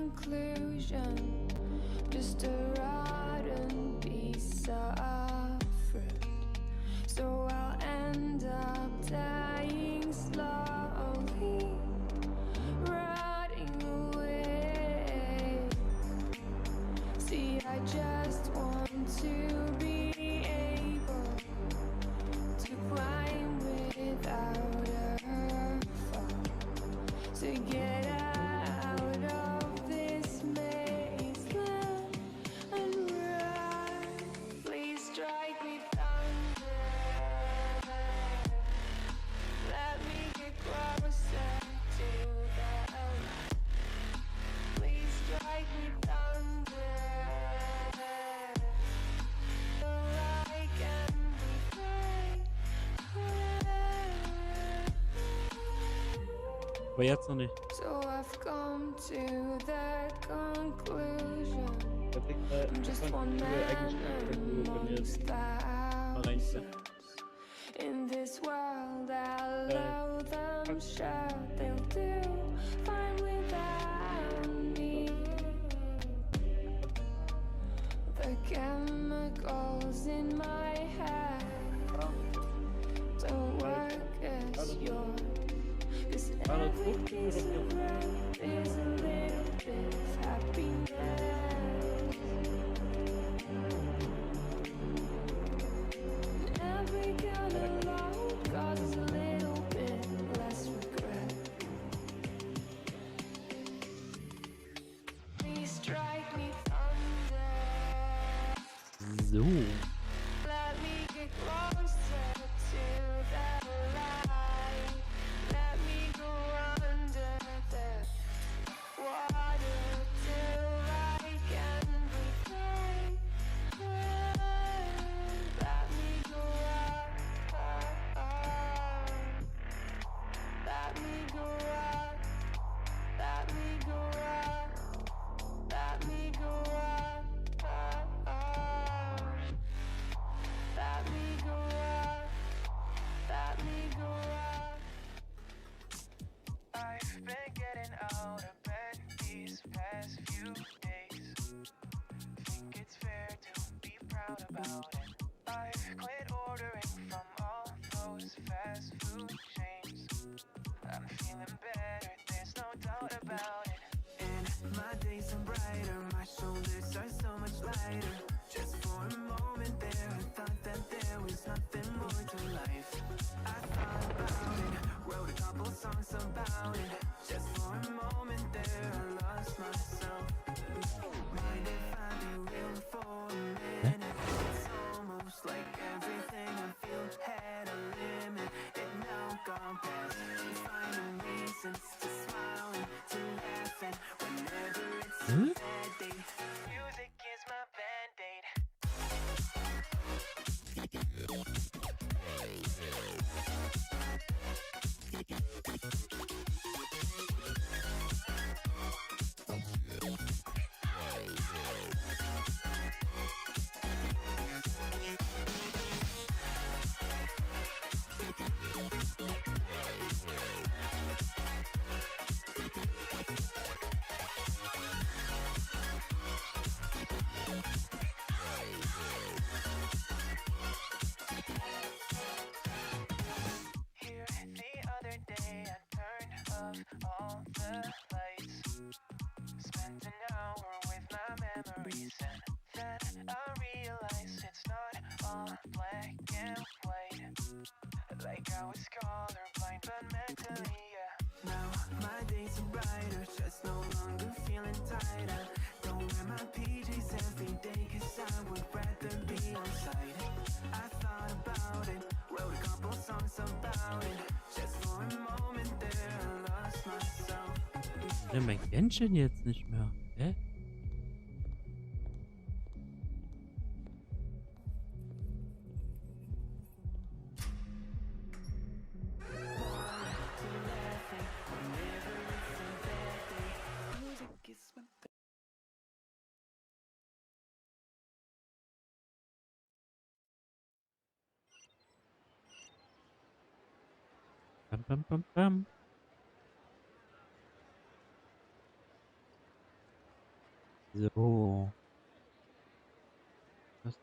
conclusion, just a rotten piece of fruit. So I'll end up dying slowly, rotting away. See, I just want to be able to climb without a fall, to get out of this mazeland and run. Please strike me thunder, let me get closer to the light. Please strike me thunder, so I can be free. Aber jetzt noch nicht. So I've come to the conclusion, Der Blick I'm just one man amongst thousands. In this world, I'll allow them shout, they'll do fine without me. The chemicals in my head don't work as yours, 'cause every piece of breath is a little bit of happiness. Every kind of love causes a little bit less regret. Please strike me thunder, So. let me get closer to the light. Let me go under the water till I can breathe. Let me go up, let me go up, let me go up, let me go up, let me go up, let me go up. I've been getting out of bed these past few days. Think it's fair to be proud about it. I've quit ordering from all those fast food chains. I'm feeling better, there's no doubt about it. And my days are brighter, my shoulders are so much lighter. Just for a moment there, I thought that there was nothing more to life. I thought about it, wrote a couple songs about it. Just for a moment there, I lost myself. Mind if I be real for a minute? It's almost like everything I feel had a limit. It now gone past. Finding reasons to smile and to laugh, and whenever it's a bad day, music is my band-aid. Here the other day, I turned off all the lights, spent an hour with my memories, and then I realized it's not all black and white. Like I was colorblind, but mentally, yeah. Now my days are brighter, just no longer feeling tighter. Don't wear my PJs every day, 'cause I would rather be on site. I thought about it, wrote a couple songs about it. Just for a moment there, I lost myself. Mein Genshin jetzt nicht mehr. Hä? Bam, bam, bam, bam. So. Das.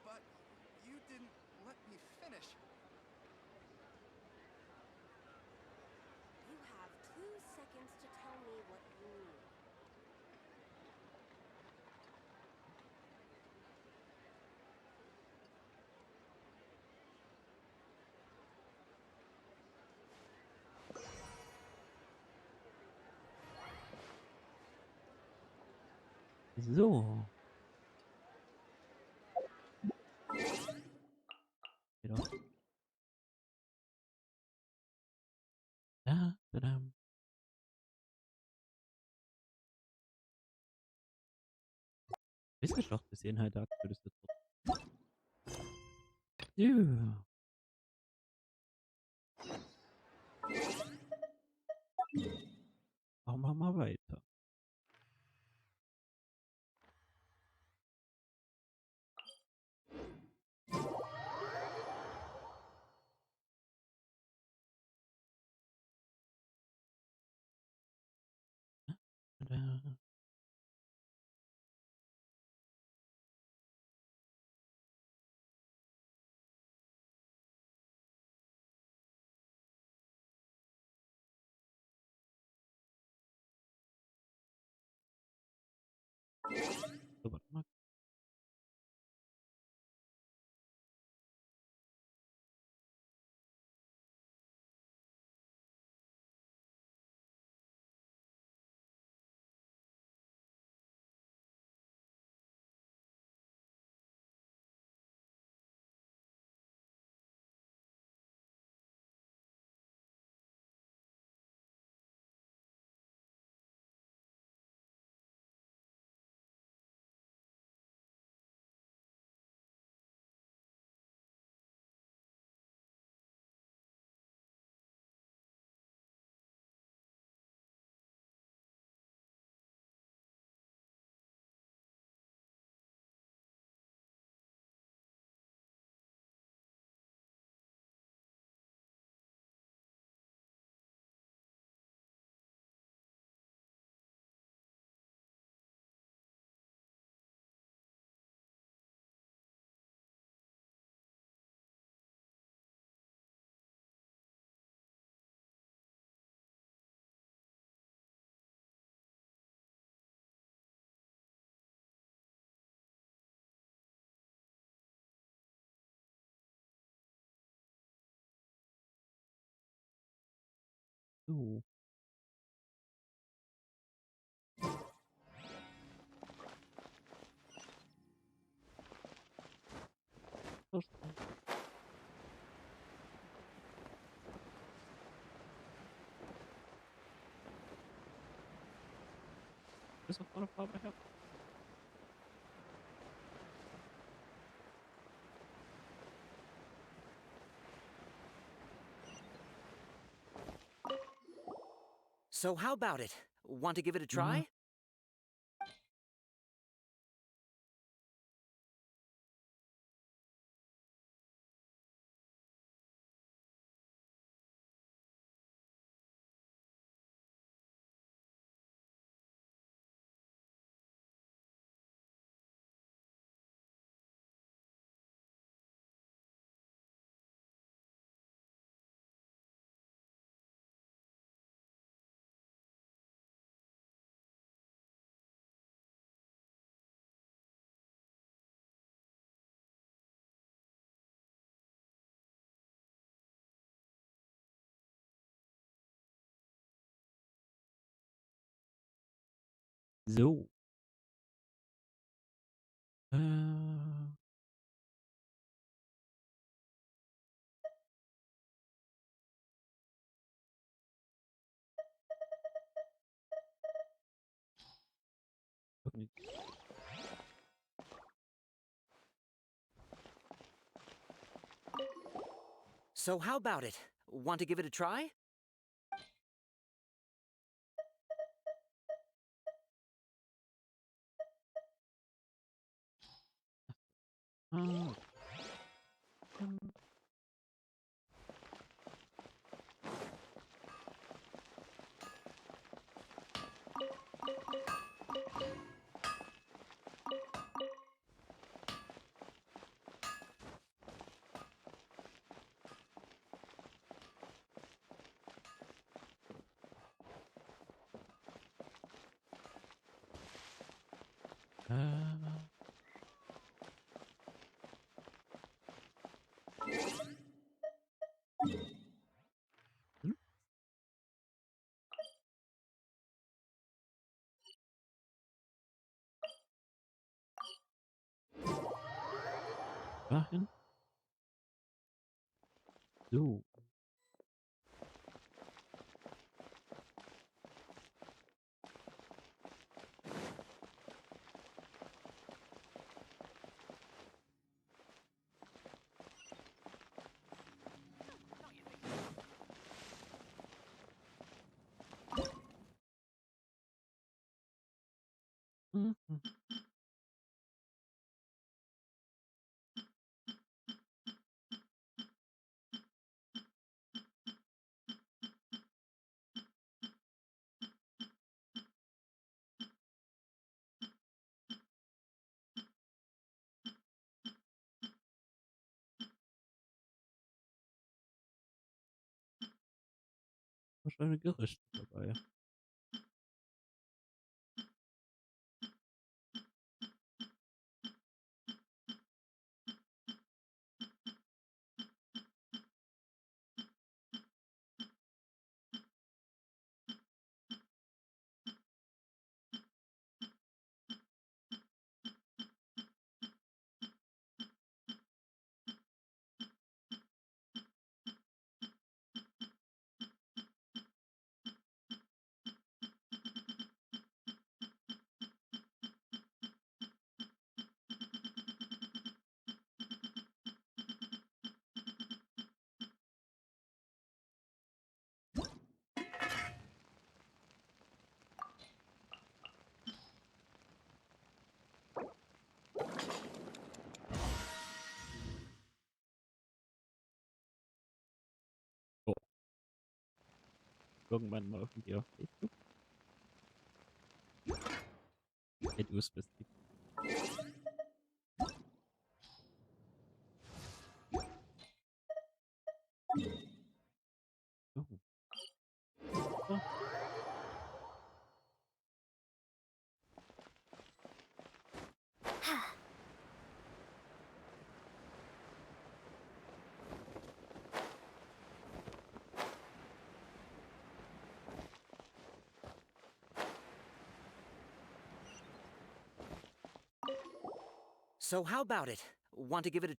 But you didn't let me finish. You have 2 seconds to tell me what you need. So. Geht doch. Da, tadam. Bisschen doch bis hierhin halt würdest du. Ja. Machen wir mal weiter. Da. So, warte mal. So. Los. Bis auf vorne Farbe her. So how about it? Want to give it a Ja. try? So. Äh. Irgendwie. So how about it? Want to give it a try? Ah. Äh. Hm? Dahin? So. Mhm. Wahrscheinlich Gericht dabei. Oh, irgendwann mal irgendwie auf Facebook. Hey, du bist die. Oh. Oh. So how about it? Want to give it a...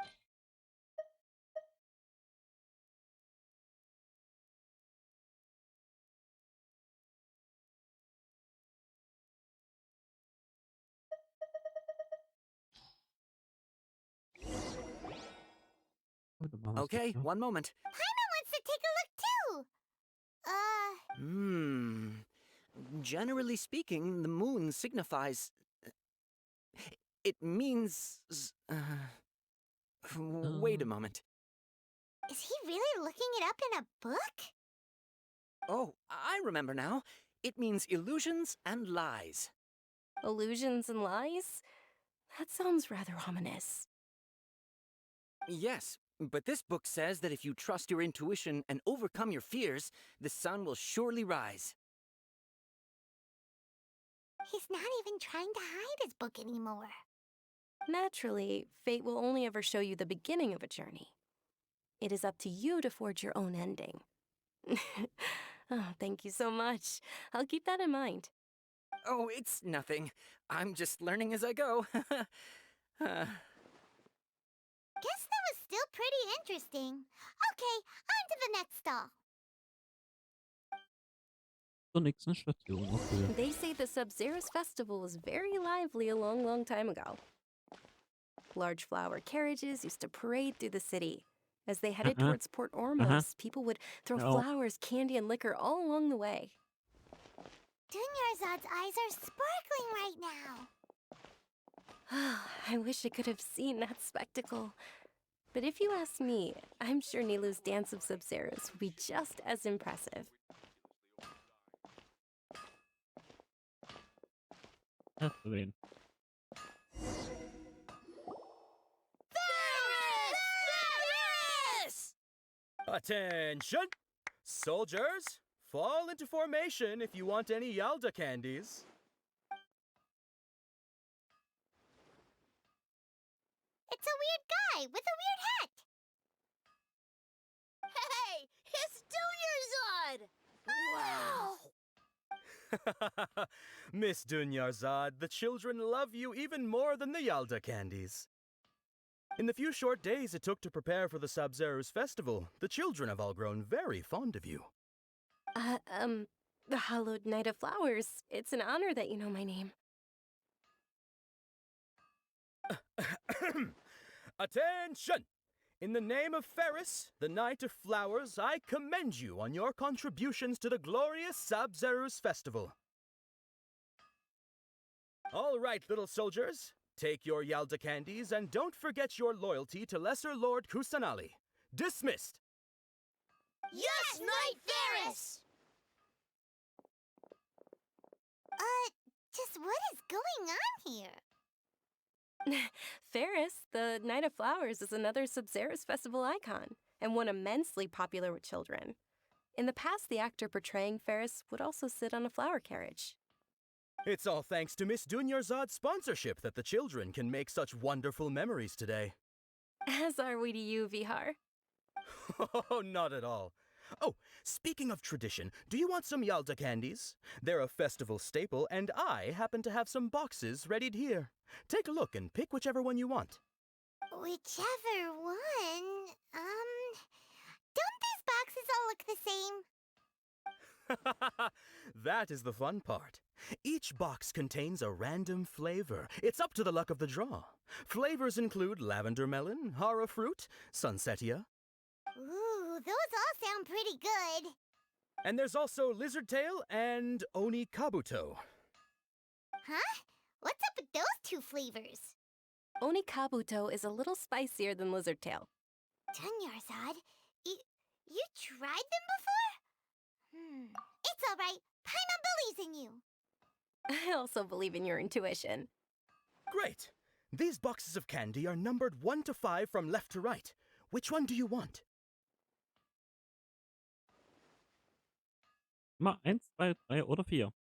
Dann machen wir's Okay, doch so. one moment. Paimon wants to take a look too. Generally speaking, the moon signifies... It means... Wait a moment. Is he really looking it up in a book? Oh, I remember now. It means illusions and lies. Illusions and lies? That sounds rather ominous. Yes, but this book says that if you trust your intuition and overcome your fears, the sun will surely rise. He's not even trying to hide his book anymore. Naturally, fate will only ever show you the beginning of a journey. It is up to you to forge your own ending. Oh, thank you so much. I'll keep that in mind. Oh, it's nothing. I'm just learning as I go. Guess that was still pretty interesting. Okay, on to the next stall. Zur nächsten Station. Okay. They say the Sub-Zerus festival was very lively a long, long time ago. Large flower carriages used to parade through the city. As they headed towards Port Ormos, people would throw No. flowers, candy, and liquor all along the way. Dunyarzad's eyes are sparkling right now. I wish I could have seen that spectacle. But if you ask me, I'm sure Nilu's dance of Sub-Zerus would be just as impressive. Hast du wen? Attention! Soldiers, fall into formation if you want any Yalda candies. guy with a weird hat. Hey, it's Dunyarzad! Wow! Miss Dunyarzad, the children love you even more than the Yalda candies. In the few short days it took to prepare for the Sabzeruz festival, the children have all grown very fond of you. The Hallowed Night of Flowers. It's an honor that you know my name. Attention! In the name of Ferris, the Knight of Flowers, I commend you on your contributions to the glorious Sabzeruz festival. All right, little soldiers, take your Yalda candies and don't forget your loyalty to Lesser Lord Kusanali. Dismissed! Yes, Knight Ferris! Just what is going on here? Ferris, the Night of Flowers, is another Sabzeruz festival icon, and one immensely popular with children. In the past, the actor portraying Ferris would also sit on a flower carriage. It's all thanks to Miss Dunyarzad's sponsorship that the children can make such wonderful memories today. As are we to you, Vihar. Oh, not at all. Oh, speaking of tradition, do you want some Yalda candies? They're a festival staple, and I happen to have some boxes readied here. Take a look and pick whichever one you want. Whichever one. Don't these boxes all look the same? That is the fun part. Each box contains a random flavor. It's up to the luck of the draw. Flavors include lavender melon, hara fruit, sunsetia. Ooh, those all sound pretty good. And there's also lizard tail and oni kabuto. Huh? What's up with those two flavors? Oni Kabuto is a little spicier than Lizard Tail. Dunyarzad, you tried them before? It's all right. Paimon believes in you. I also believe in your intuition. Great! These boxes of candy are numbered 1 to 5 from left to right. Which one do you want? Mal 1, 2, 3 oder 4.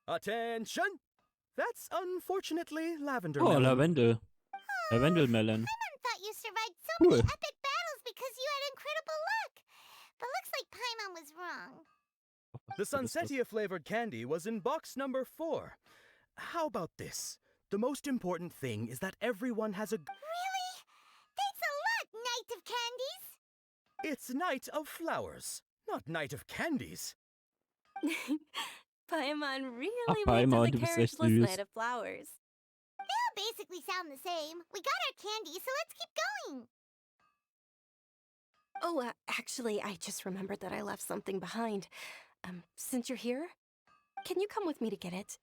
Attention! That's unfortunately lavender Oh, melon. Lavendel. Lavendelmelon. Paimon thought you survived so Cool. many epic battles because you had incredible luck. But looks like Paimon was wrong. The sunsetia-flavored candy was in box number 4. How about this? The most important thing is that everyone has a... Really? Thanks a lot, Knight of Candies. It's Night of Flowers, not Night of Candies. Paimon really Paimon, went du to the bist echt carriageless süß. Night of Flowers. They all basically sound the same. We got our candy, so let's keep going. Oh, actually, I just remembered that I left something behind. Since you're here, can you come with me to get it?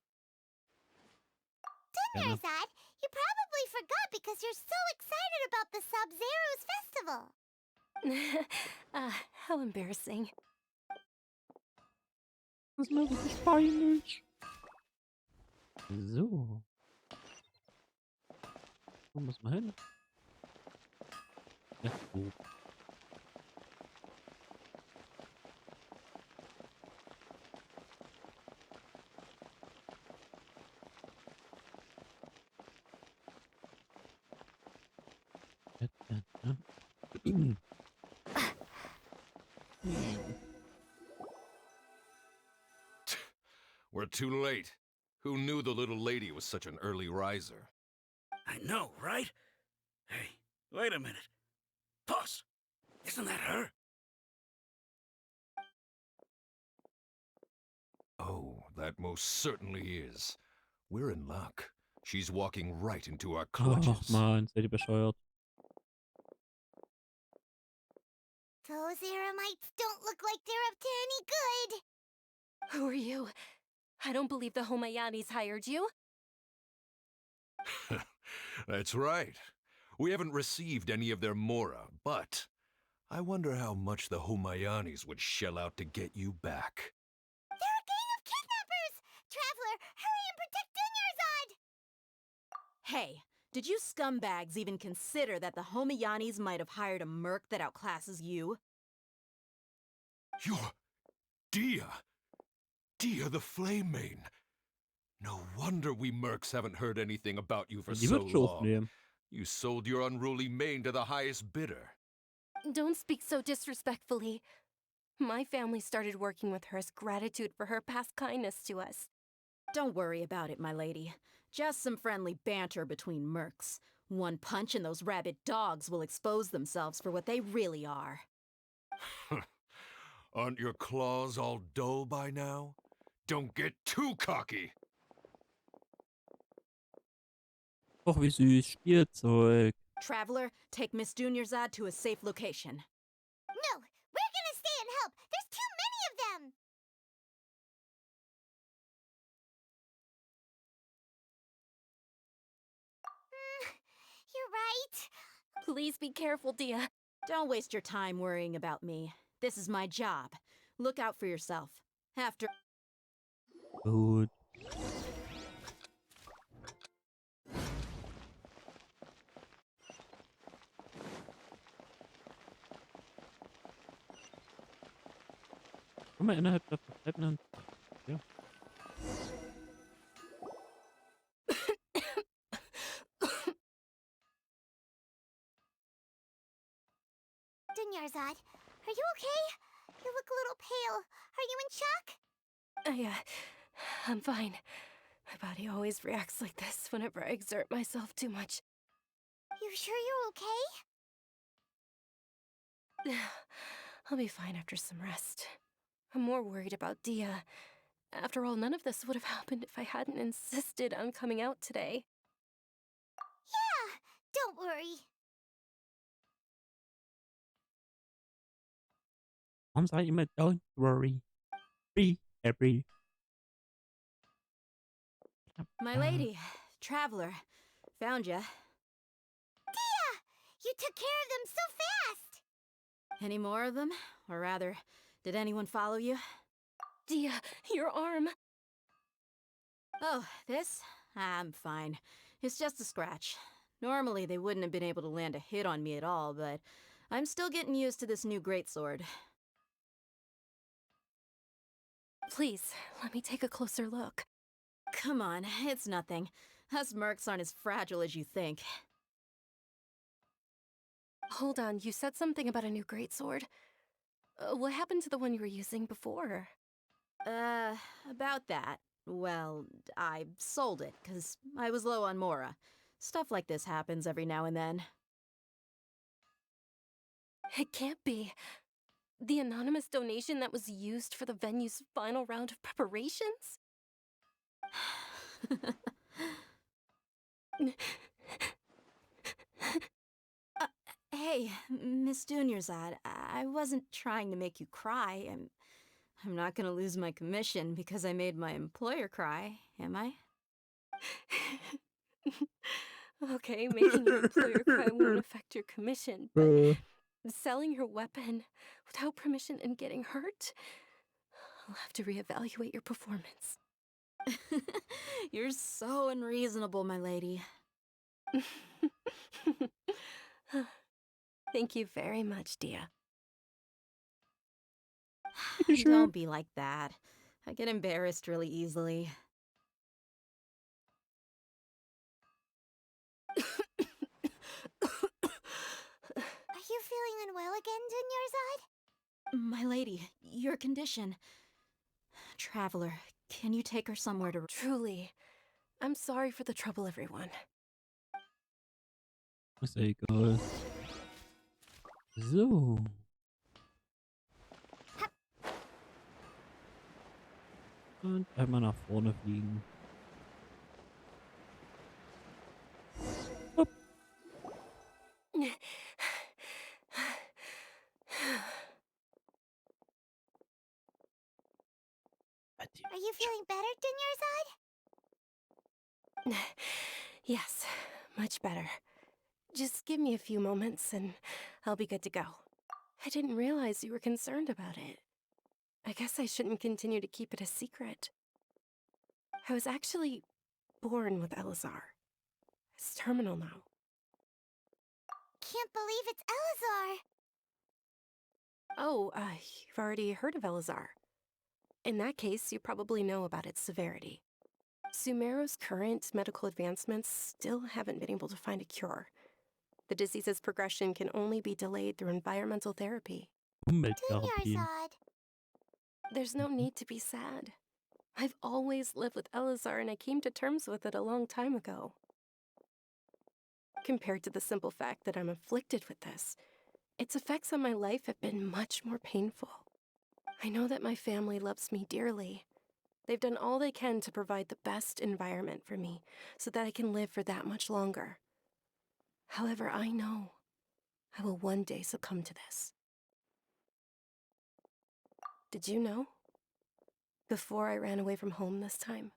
Dunyarzad, you probably forgot because you're so excited about the Sabzeruz festival. How embarrassing. Das ist mir richtig peinlich. So. Wo muss man hin? Ja, so. We're too late. Who knew the little lady was such an early riser? I know, right? Hey, wait a minute. Pause. Isn't that her? Oh, that most certainly is. We're in luck. She's walking right into our Ach clutches. man, seid ihr bescheuert. Those Eremites don't look like they're up to any good. Who are you? I don't believe the Homayanis hired you. That's right. We haven't received any of their mora, but I wonder how much the Homayanis would shell out to get you back. They're a gang of kidnappers! Traveler, hurry and protect Dunyarzad! Hey, did you scumbags even consider that the Homayanis might have hired a merc that outclasses you? You're Dia. Dia the Flame Mane. No wonder we mercs haven't heard anything about you for Die so wird schon long. aufnehmen. You sold your unruly mane to the highest bidder. Don't speak so disrespectfully. My family started working with her as gratitude for her past kindness to us. Don't worry about it, my lady. Just some friendly banter between mercs. One punch and those rabid dogs will expose themselves for what they really are. Aren't your claws all dull by now? Don't get too cocky! Och, wie süß. Spielzeug. Traveler, take Miss Dunyarzad to a safe location. No, we're gonna stay and help. There's too many of them. You're right. Please be careful, Dia. Don't waste your time worrying about me. This is my job. Look out for yourself. After... Gut. Guck mal, innerhalb der verbleibenden... Ja. Dunyarzad, are you okay? You look a little pale. Are you in shock? I'm fine. My body always reacts like this whenever I exert myself too much. You sure you're okay? I'll be fine after some rest. I'm more worried about Dia. After all, none of this would have happened if I hadn't insisted on coming out today. Yeah, don't worry. Warum sage ich immer, don't worry. Be happy. My lady, Traveler, found ya. Dia! You took care of them so fast! Any more of them? Or rather, did anyone follow you? Dia, your arm. Oh, this? I'm fine. It's just a scratch. Normally, they wouldn't have been able to land a hit on me at all, but I'm still getting used to this new greatsword. Please, let me take a closer look. Come on, it's nothing. Us mercs aren't as fragile as you think. Hold on, you said something about a new greatsword. What happened to the one you were using before? About that. Well, I sold it, 'cause I was low on Mora. Stuff like this happens every now and then. It can't be. The anonymous donation that was used for the venue's final round of preparations? Hey, Miss Dunyarzad, I wasn't trying to make you cry. I'm not gonna lose my commission because I made my employer cry, am I? Okay, making your employer cry won't affect your commission, but selling your weapon without permission and getting hurt? I'll have to reevaluate your performance. You're so unreasonable, my lady. Thank you very much, Dia. Don't be like that. I get embarrassed really easily. Are you feeling unwell again, Dunyarzad? My lady, your condition. Traveler, can you take her somewhere to... Truly, I'm sorry for the trouble, everyone. Ist ja egal. So. Und einmal nach vorne fliegen. Hopp. Are you feeling better, Dunyarzad? Yes, much better. Just give me a few moments and I'll be good to go. I didn't realize you were concerned about it. I guess I shouldn't continue to keep it a secret. I was actually born with Elazar. It's terminal now. Can't believe it's Elazar. Oh, you've already heard of Elazar. In that case, you probably know about its severity. Sumeru's current medical advancements still haven't been able to find a cure. The disease's progression can only be delayed through environmental therapy. Umwelttherapien. Yarzad. There's no need to be sad. I've always lived with Elazar and I came to terms with it a long time ago. Compared to the simple fact that I'm afflicted with this, its effects on my life have been much more painful. I know that my family loves me dearly. They've done all they can to provide the best environment for me so that I can live for that much longer. However, I know I will one day succumb to this. Did you know? Before I ran away from home this time,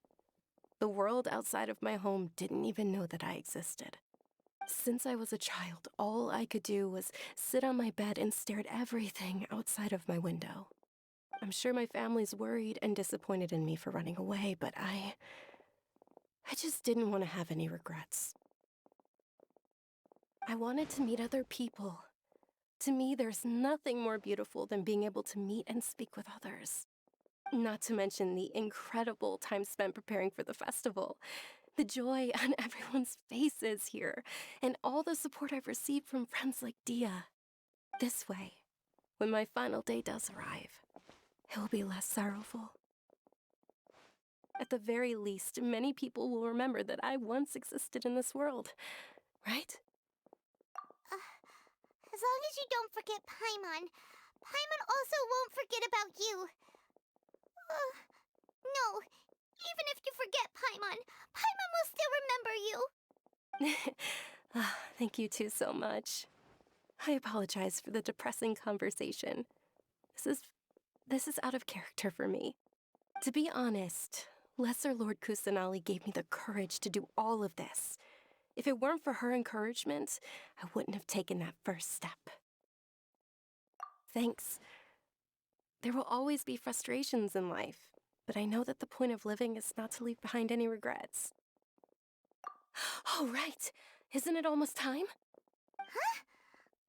the world outside of my home didn't even know that I existed. Since I was a child, all I could do was sit on my bed and stare at everything outside of my window. I'm sure my family's worried and disappointed in me for running away, but I just didn't want to have any regrets. I wanted to meet other people. To me, there's nothing more beautiful than being able to meet and speak with others. Not to mention the incredible time spent preparing for the festival, the joy on everyone's faces here, and all the support I've received from friends like Dia. This way, when my final day does arrive, it will be less sorrowful. At the very least, many people will remember that I once existed in this world, right? As long as you don't forget Paimon, Paimon also won't forget about you. No, even if you forget Paimon, Paimon will still remember you. Thank you two so much. I apologize for the depressing conversation. This is out of character for me. To be honest, Lesser Lord Kusanali gave me the courage to do all of this. If it weren't for her encouragement, I wouldn't have taken that first step. Thanks. There will always be frustrations in life, but I know that the point of living is not to leave behind any regrets. Oh, right. Isn't it almost time? Huh?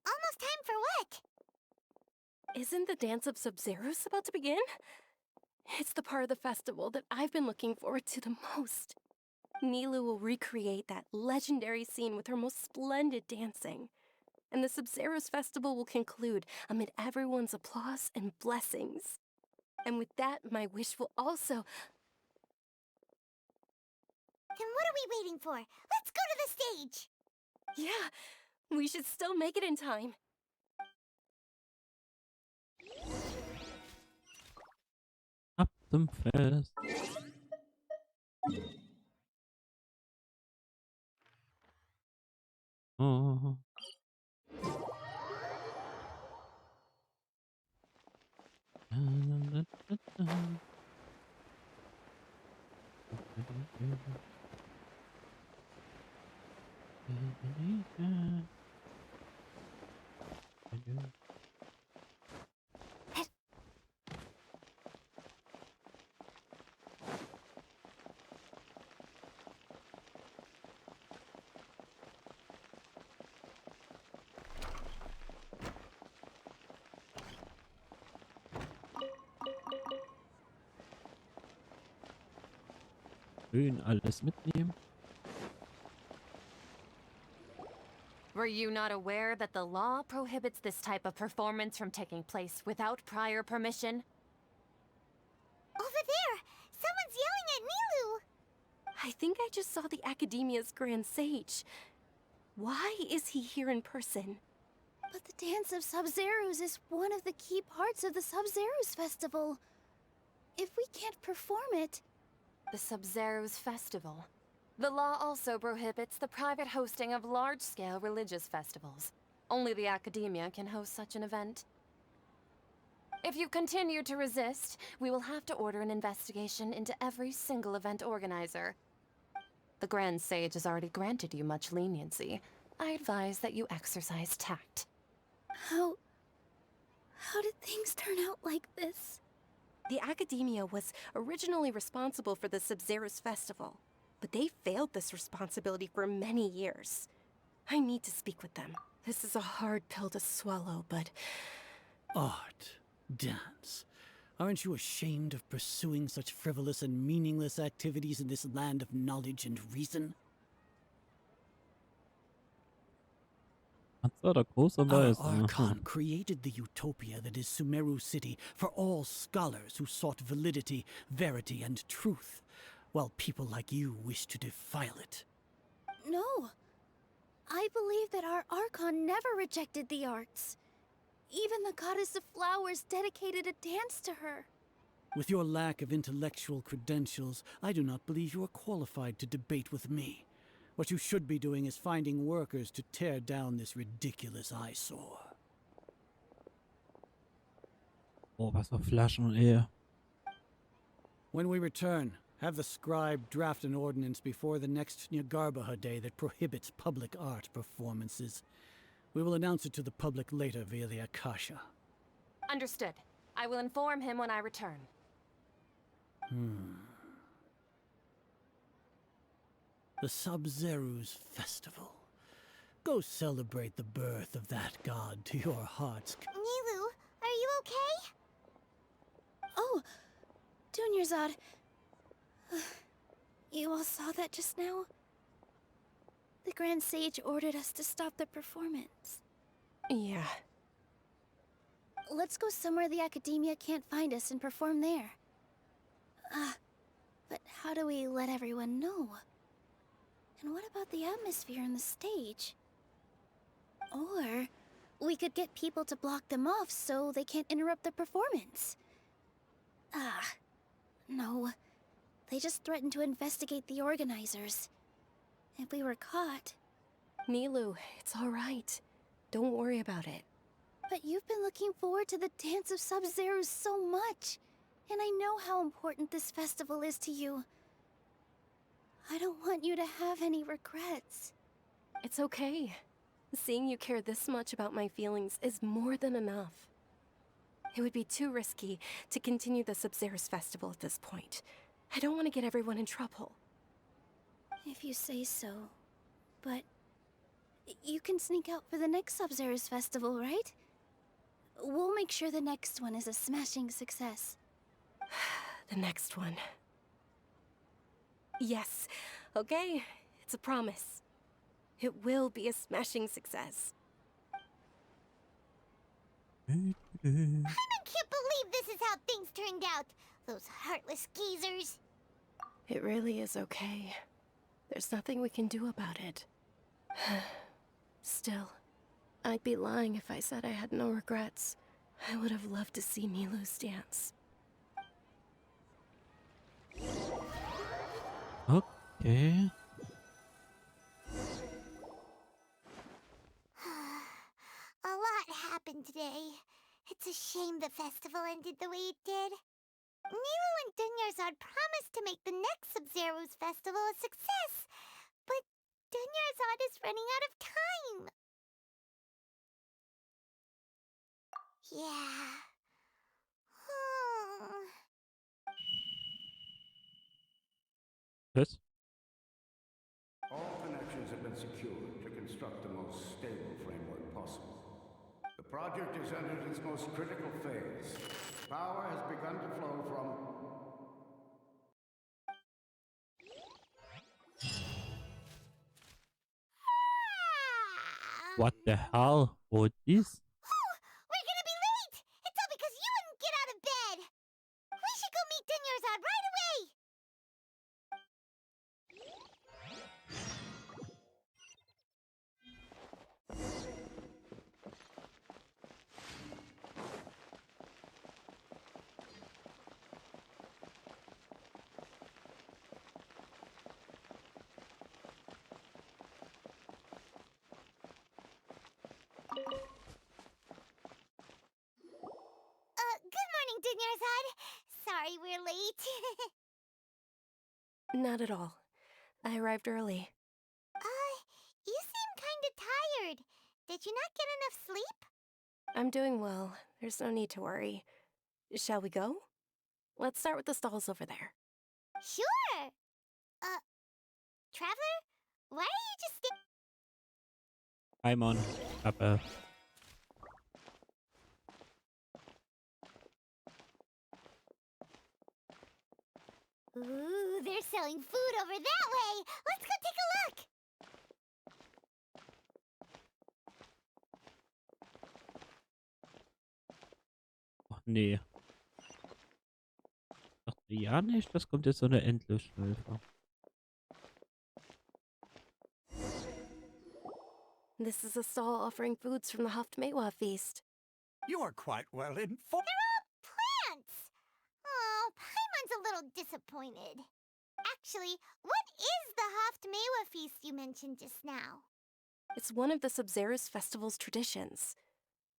Almost time for what? Isn't the Dance of Sub-Zeros about to begin? It's the part of the festival that I've been looking forward to the most. Nilou will recreate that legendary scene with her most splendid dancing. And the Sub-Zeros festival will conclude amid everyone's applause and blessings. And with that, my wish will also... Then what are we waiting for? Let's go to the stage! Yeah, we should still make it in time. Ab zum Fest. Oh. Schön alles mitnehmen. Were you not aware that the law prohibits this type of performance from taking place without prior permission? Over there! Someone's yelling at Nilou! I think I just saw the Academia's Grand Sage. Why is he here in person? But the Dance of Sub-Zeros is one of the key parts of the Sub-Zeros festival. If we can't perform it... The Sub-Zeros Festival. The law also prohibits the private hosting of large-scale religious festivals. Only the Academia can host such an event. If you continue to resist, we will have to order an investigation into every single event organizer. The Grand Sage has already granted you much leniency. I advise that you exercise tact. How did things turn out like this? The Academia was originally responsible for the Sub-Zeros Festival, but they failed this responsibility for many years. I need to speak with them. This is a hard pill to swallow, but Art, dance. Aren't you ashamed of pursuing such frivolous and meaningless activities in this land of knowledge and reason? Panzer oder großer Our Weiß? Archon created the utopia that is Sumeru City for all scholars who sought validity, verity, and truth, while people like you wish to defile it. No. I believe that our Archon never rejected the arts. Even the goddess of flowers dedicated a dance to her. With your lack of intellectual credentials, I do not believe you are qualified to debate with me. What you should be doing is finding workers to tear down this ridiculous eyesore. Oh, was für Flaschen, ey. When we return, have the scribe draft an ordinance before the next Nyagarbha day that prohibits public art performances. We will announce it to the public later via the Akasha. Understood. I will inform him when I return. The Sub-Zeru's festival. Go celebrate the birth of that god to your heart's... Nilu, are you okay? Oh, Dunyarzad. You all saw that just now? The Grand Sage ordered us to stop the performance. Yeah. Let's go somewhere the Academia can't find us and perform there. But how do we let everyone know? And what about the atmosphere and the stage? Or we could get people to block them off so they can't interrupt the performance. No. They just threatened to investigate the organizers. If we were caught... Nilu, it's all right. Don't worry about it. But you've been looking forward to the Dance of Sub-Zero so much. And I know how important this festival is to you. I don't want you to have any regrets. It's okay. Seeing you care this much about my feelings is more than enough. It would be too risky to continue the Sub-Zero's festival at this point. I don't want to get everyone in trouble. If you say so. But... you can sneak out for the next Sub-Zero's festival, right? We'll make sure the next one is a smashing success. The next one. Yes. Okay. It's a promise. It will be a smashing success. I can't believe this is how things turned out. Those heartless geezers. It really is okay. There's nothing we can do about it. Still, I'd be lying if I said I had no regrets. I would have loved to see Nilu's dance. Okay. A lot happened today. It's a shame the festival ended the way it did. Nilu and Dunyarzad promised to make the next Sub-Zero's festival a success, but Dunyarzad is running out of time. Yeah. Was? All connections have been secured to construct the most stable framework possible. The project is entered its most critical phase. Power has begun to flow from... What the hell? What is? We're gonna be late! It's all because you wouldn't get out of bed! We should go meet Dunyarzad right away! Good morning, Dunyarzad. Sorry we're late. Not at all. I arrived early. You seem kinda tired. Did you not get enough sleep? I'm doing well. There's no need to worry. Shall we go? Let's start with the stalls over there. Sure! Traveler? Why are you just I'm on. Ooh, they're selling food over that way. Let's go take a look. Ach nee. Dachte ja nicht, das kommt jetzt so eine Endlosschleife. This is a stall offering foods from the Haftmewa feast. You are quite well informed. They're all plants. Oh, Paimon's a little disappointed. Actually, what is the Haftmewa feast you mentioned just now? It's one of the Sub-Zerus festival's traditions.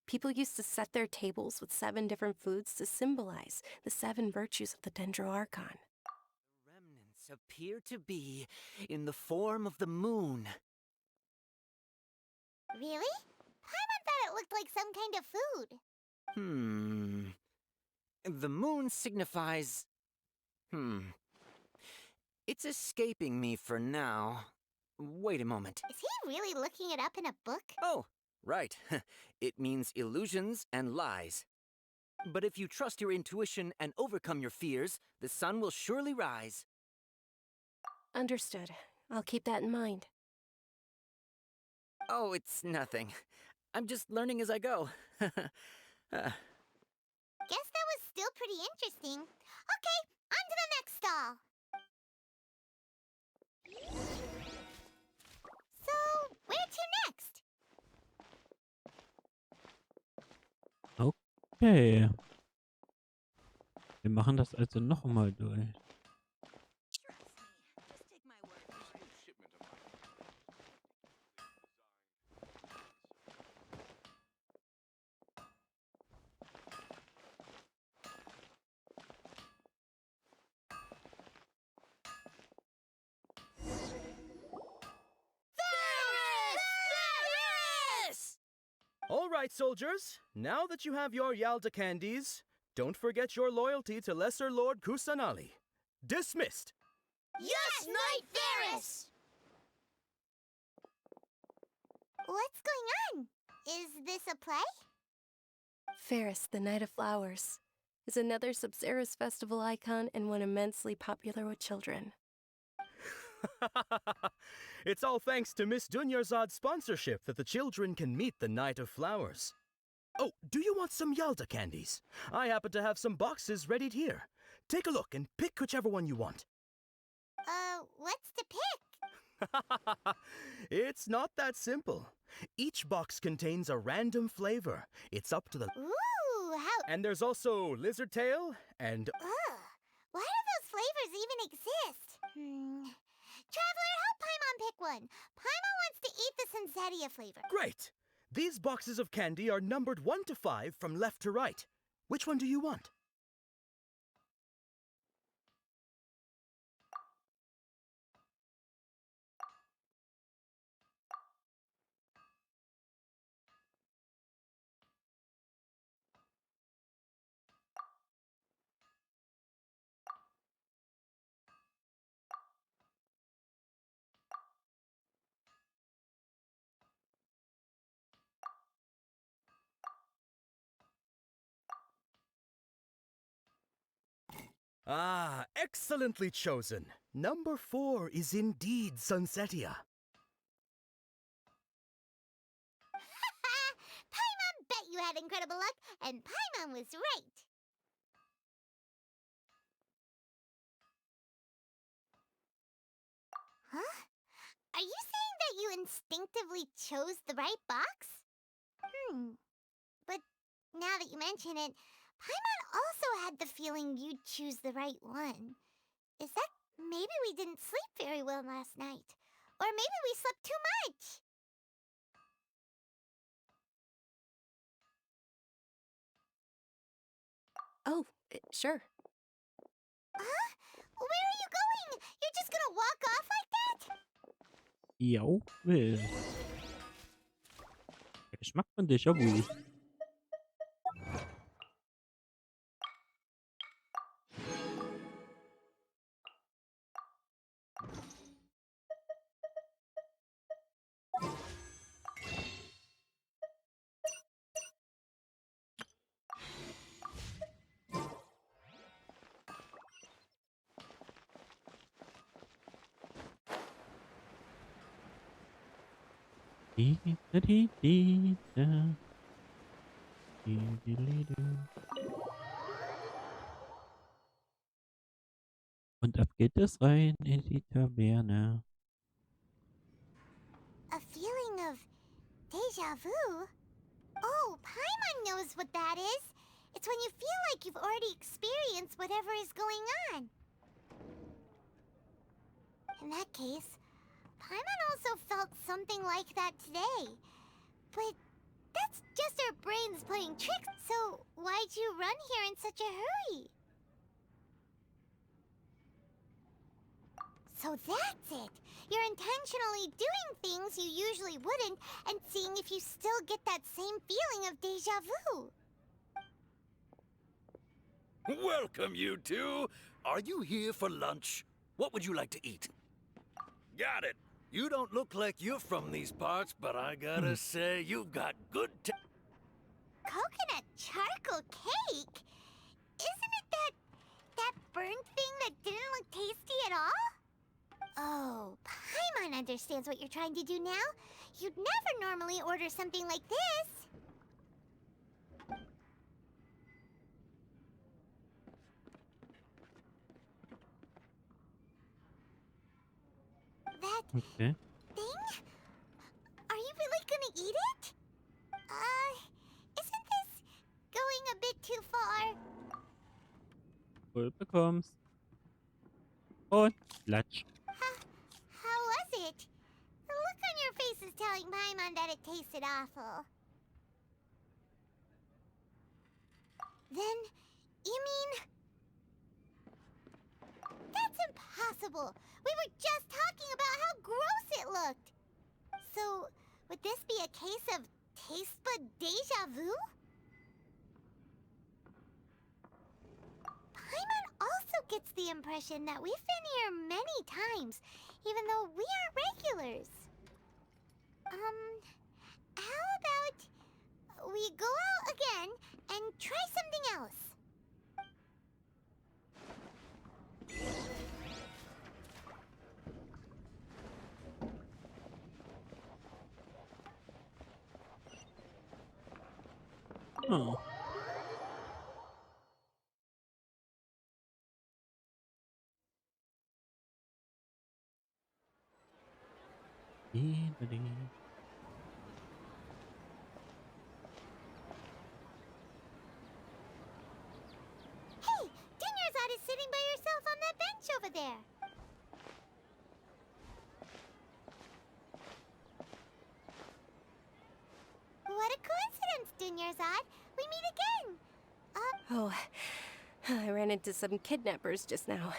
People used to set their tables with 7 different foods to symbolize the 7 virtues of the Dendroarchon. The remnants appear to be in the form of the moon. Really? Paimon thought it looked like some kind of food. The moon signifies... It's escaping me for now. Wait a moment. Is he really looking it up in a book? Oh, right. It means illusions and lies. But if you trust your intuition and overcome your fears, the sun will surely rise. Understood. I'll keep that in mind. Oh, it's nothing. I'm just learning as I go. Guess that was still pretty interesting. Okay, on to the next stall. So, where to next? Okay. Wir machen das also noch mal durch. All right, soldiers. Now that you have your Yalda candies, don't forget your loyalty to Lesser Lord Kusanali. Dismissed! Yes, Knight Varus! What's going on? Is this a play? Ferris, the Night of Flowers, is another Sub-Zerus festival icon and one immensely popular with children. It's all thanks to Miss Dunyarzad's sponsorship that the children can meet the Night of Flowers. Oh, do you want some Yalda candies? I happen to have some boxes readied here. Take a look and pick whichever one you want. What's to pick? It's not that simple. Each box contains a random flavor. It's up to the... Ooh, how... And there's also lizard tail and... Ugh, why do those flavors even exist? Traveler, help Paimon pick one. Paimon wants to eat the Sensetia flavor. Great! These boxes of candy are numbered 1 to 5 from left to right. Which one do you want? Ah, excellently chosen. Number 4 is indeed Sunsetia. Paimon bet you had incredible luck, and Paimon was right. Huh? Are you saying that you instinctively chose the right box? But now that you mention it, Paimon also had the feeling you'd choose the right one. Is that maybe we didn't sleep very well last night? Or maybe we slept too much? Oh, sure. Huh? Where are you going? You're just gonna walk off like that? Jawohl. Der Geschmack von Déjà-vu. Di-da-di-di-da. Di-di-li-du. Und ab geht es rein in die Taverne. A feeling of deja vu? Oh, Paimon knows what that is. It's when you feel like you've already experienced whatever is going on. In that case, Paimon also felt something like that today. But that's just our brains playing tricks, so why'd you run here in such a hurry? So that's it! You're intentionally doing things you usually wouldn't and seeing if you still get that same feeling of deja vu. Welcome, you two. Are you here for lunch? What would you like to eat? Got it. You don't look like you're from these parts, but I gotta say, you've got good Coconut charcoal cake? Isn't it that burnt thing that didn't look tasty at all? Oh, Paimon understands what you're trying to do now. You'd never normally order something like this. That Okay. thing? Are you really gonna eat it? Isn't this going a bit too far? Wohl bekommst. Und Latsch. How was it? The look on your face is telling Paimon that it tasted awful. Then, you mean... That's impossible! We were just talking about how gross it looked! So, would this be a case of taste bud deja vu? Paimon also gets the impression that we've been here many times, even though we aren't regulars. How about we go out again and try something else? Oh. Di-da-di. Hey, Dinnerzad is sitting by yourself on that bench over there. What a coincidence, Dinnerzad. We meet again. Oh, I ran into some kidnappers just now,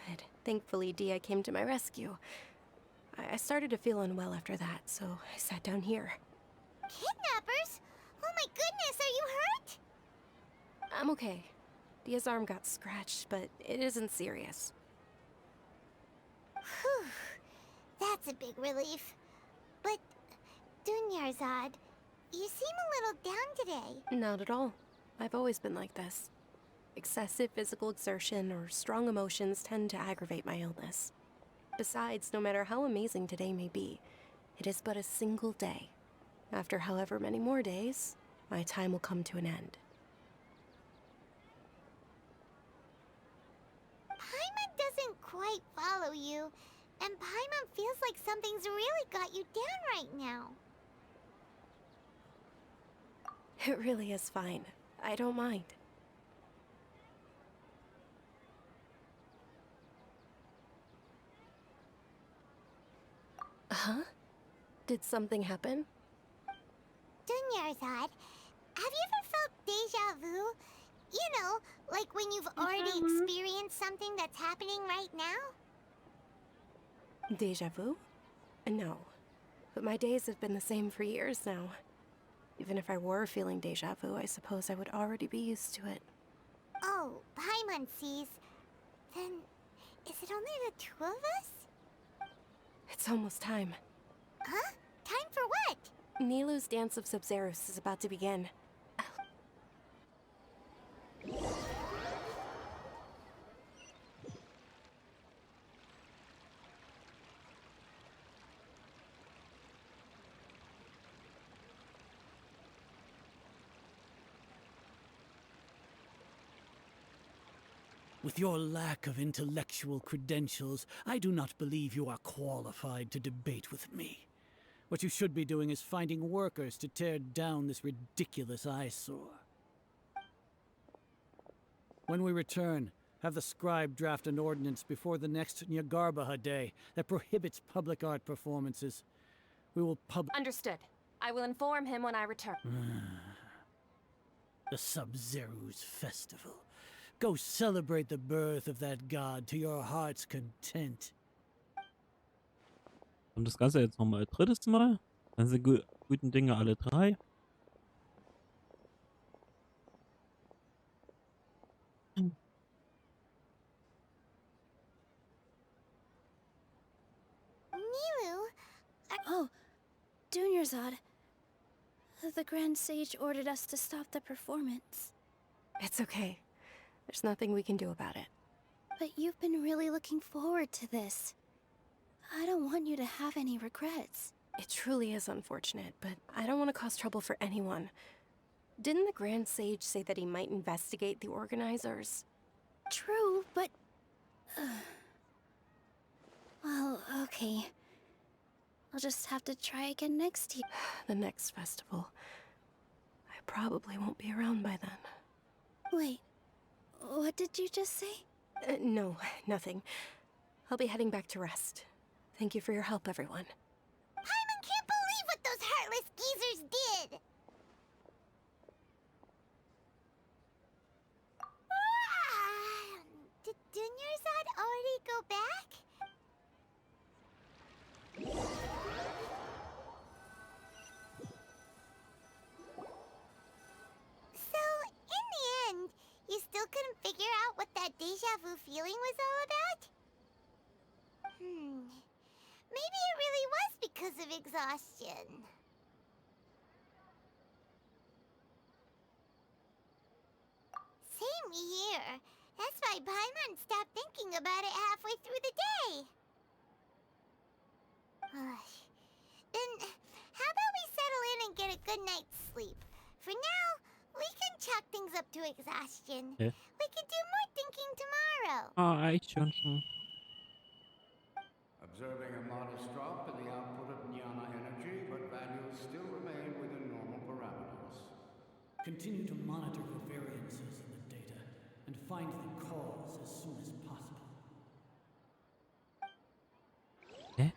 but thankfully Dia came to my rescue. I started to feel unwell after that, so I sat down here. Kidnappers? Oh my goodness, are you hurt? I'm okay. Dia's arm got scratched, but it isn't serious. Whew. That's a big relief. But, Dunyarzad, you seem a little down today. Not at all. I've always been like this. Excessive physical exertion or strong emotions tend to aggravate my illness. Besides, no matter how amazing today may be, it is but a single day. After however many more days, my time will come to an end. Paimon doesn't quite follow you, and Paimon feels like something's really got you down right now. It really is fine. I don't mind. Huh? Did something happen? Dunyarzad, have you ever felt deja vu? You know, like when you've already experienced something that's happening right now? Deja vu? No. But my days have been the same for years now. Even if I were feeling deja vu, I suppose I would already be used to it. Oh, Paimon sees. Then, is it only the two of us? It's almost time. Huh? Time for what? Nilou's Dance of Sub-Zeros is about to begin. With your lack of intellectual credentials, I do not believe you are qualified to debate with me. What you should be doing is finding workers to tear down this ridiculous eyesore. When we return, have the scribe draft an ordinance before the next Nyargarbaha Day that prohibits public art performances. We will Understood. I will inform him when I return. The Sub-Zeru's festival. Go celebrate the birth of that god to your heart's content. Und das Ganze jetzt nochmal drittes Mal. Dann sind guten Dinge alle drei. Oh, Dunyarzad. The Grand Sage ordered us to stop the performance. It's okay. There's nothing we can do about it. But you've been really looking forward to this. I don't want you to have any regrets. It truly is unfortunate, but I don't want to cause trouble for anyone. Didn't the Grand Sage say that he might investigate the organizers? True, but... well, okay. I'll just have to try again next year. The next festival. I probably won't be around by then. Wait, what did you just say? No, nothing. I'll be heading back to rest. Thank you for your help, everyone. Paimon can't believe what those heartless geezers did! Did Dunyarzad already go back? So, in the end, you still couldn't figure out what that deja vu feeling was all about? Maybe it really was because of exhaustion. Same here. That's why Paimon stopped thinking about it halfway through the day. Then, how about we settle in and get a good night's sleep? For now, we can chalk things up to exhaustion. Yeah. We could do more thinking tomorrow. Eichhörnchen. Observing a modest drop in the output of Jnana energy, but values still remain within normal parameters. Continue to monitor for variances in the data and find the cause as soon as possible. Eh?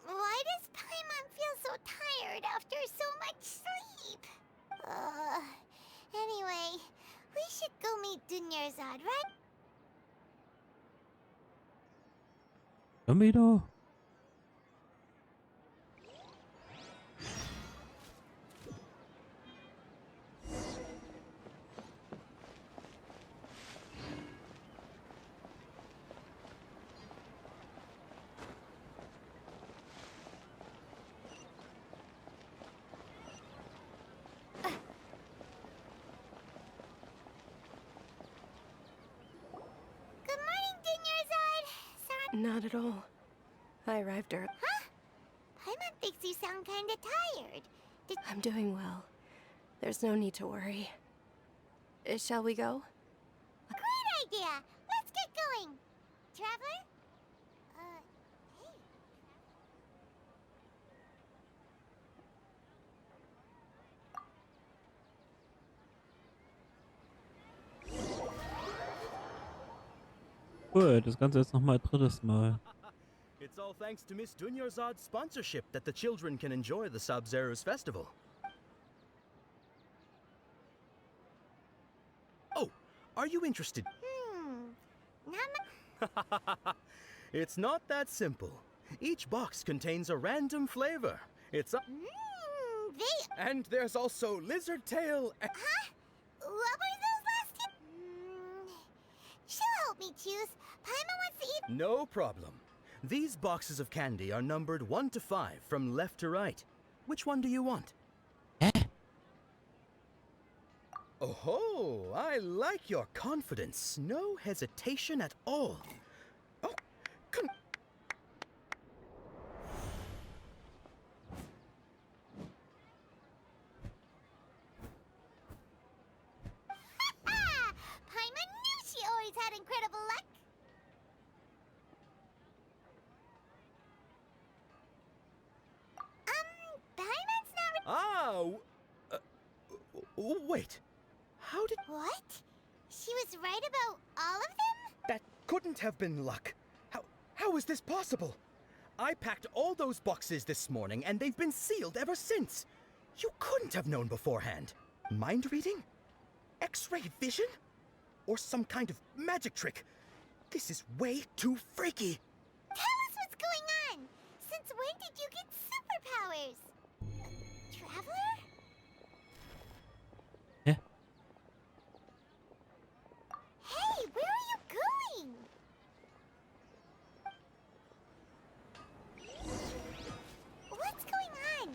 Why does Paimon feel so tired after so much sleep? Anyway, we should go meet Dunyarzad, right? Komm wieder. Good morning, Dunyarzad. Not at all. I arrived early. Huh? Paimon thinks you sound kinda tired. I'm doing well. There's no need to worry. Shall we go? Great idea! Let's get going! Traveler? Hey. Cool, das Ganze jetzt nochmal drittes Mal. It's all thanks to Miss Dunyarzad's sponsorship that the children can enjoy the Sub-Zeru's festival. Oh, are you interested? It's not that simple. Each box contains a random flavor. It's a... And there's also lizard tail and... Huh? What were those last two? She'll help me choose. Paimon wants to eat... No problem. These boxes of candy are numbered 1 to 5 from left to right. Which one do you want? Oh, I like your confidence. No hesitation at all. Oh, Wait. How did... What? She was right about all of them? That couldn't have been luck. How is this possible? I packed all those boxes this morning, and they've been sealed ever since. You couldn't have known beforehand. Mind reading? X-ray vision? Or some kind of magic trick? This is way too freaky. Tell us what's going on! Since when did you get superpowers? Traveler? Yeah. Hey, where are you going? What's going on?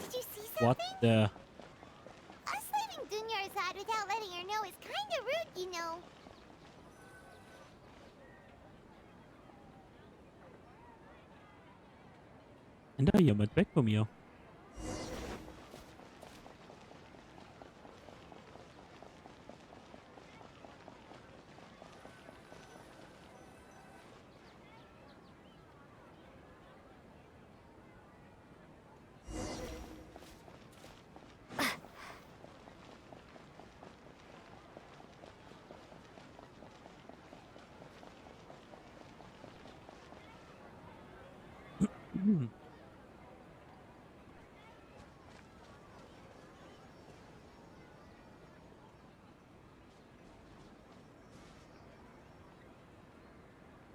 Did you see something? What the? Us leaving Dunyarzad without letting her know is kinda rude, you know. Da jemand weg von mir.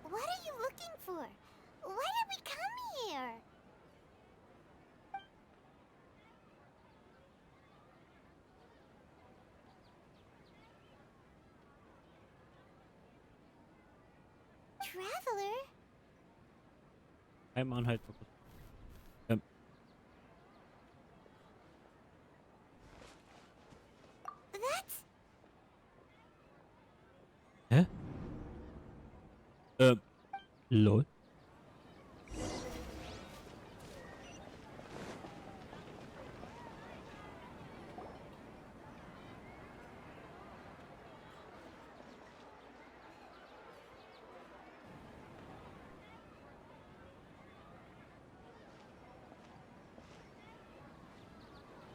What are you looking for? Why did we come here? Traveler? Einmal halt wirklich. That's... Hä? Lol.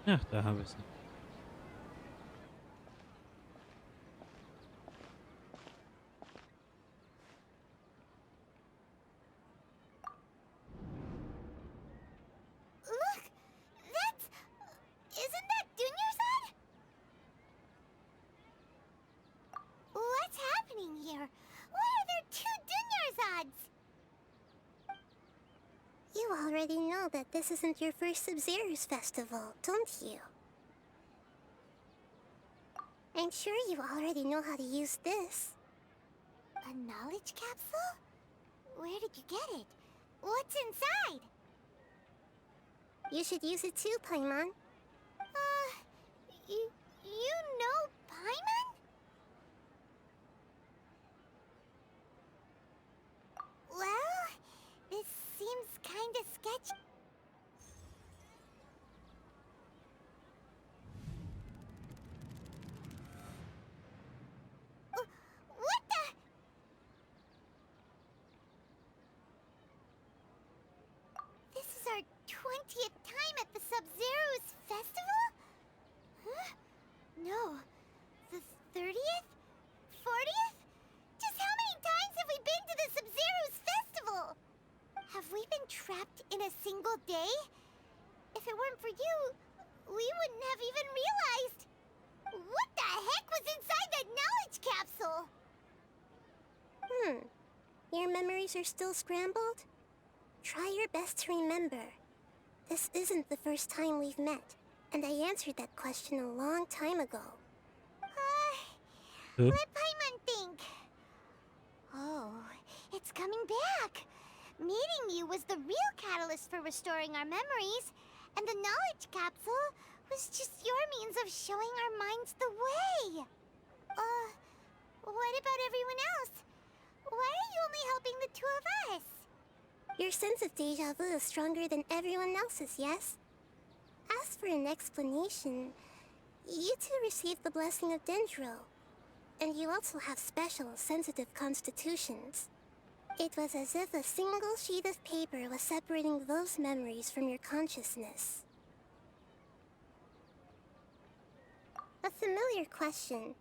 Ach, da habe ich es. Look! That's... Isn't that Dunyarzad? What's happening here? Why are there two Dunyarzads? You already know that this isn't your first Sub-Zero's festival, don't you? I'm sure you already know how to use this. A knowledge capsule? Where did you get it? What's inside? You should use it too, Paimon. You know Paimon? Well, this seems kinda sketchy. What the? This is our 20th time at the Sub-Zero's festival? Huh? No. The 30th? 40th? Just how many times have we been to the Sub-Zero's festival? Have we been trapped in a single day? If it weren't for you, we wouldn't have even realized. What the heck was inside that knowledge capsule? Your memories are still scrambled? Try your best to remember. This isn't the first time we've met, and I answered that question a long time ago. Let Paimon think. Oh, it's coming back. Meeting you was the real catalyst for restoring our memories, and the knowledge capsule was just your means of showing our minds the way. What about everyone else? Why are you only helping the two of us? Your sense of deja vu is stronger than everyone else's, yes? As for an explanation, you two received the blessing of Dendro, and you also have special, sensitive constitutions. It was as if a single sheet of paper was separating those memories from your consciousness. familiar question.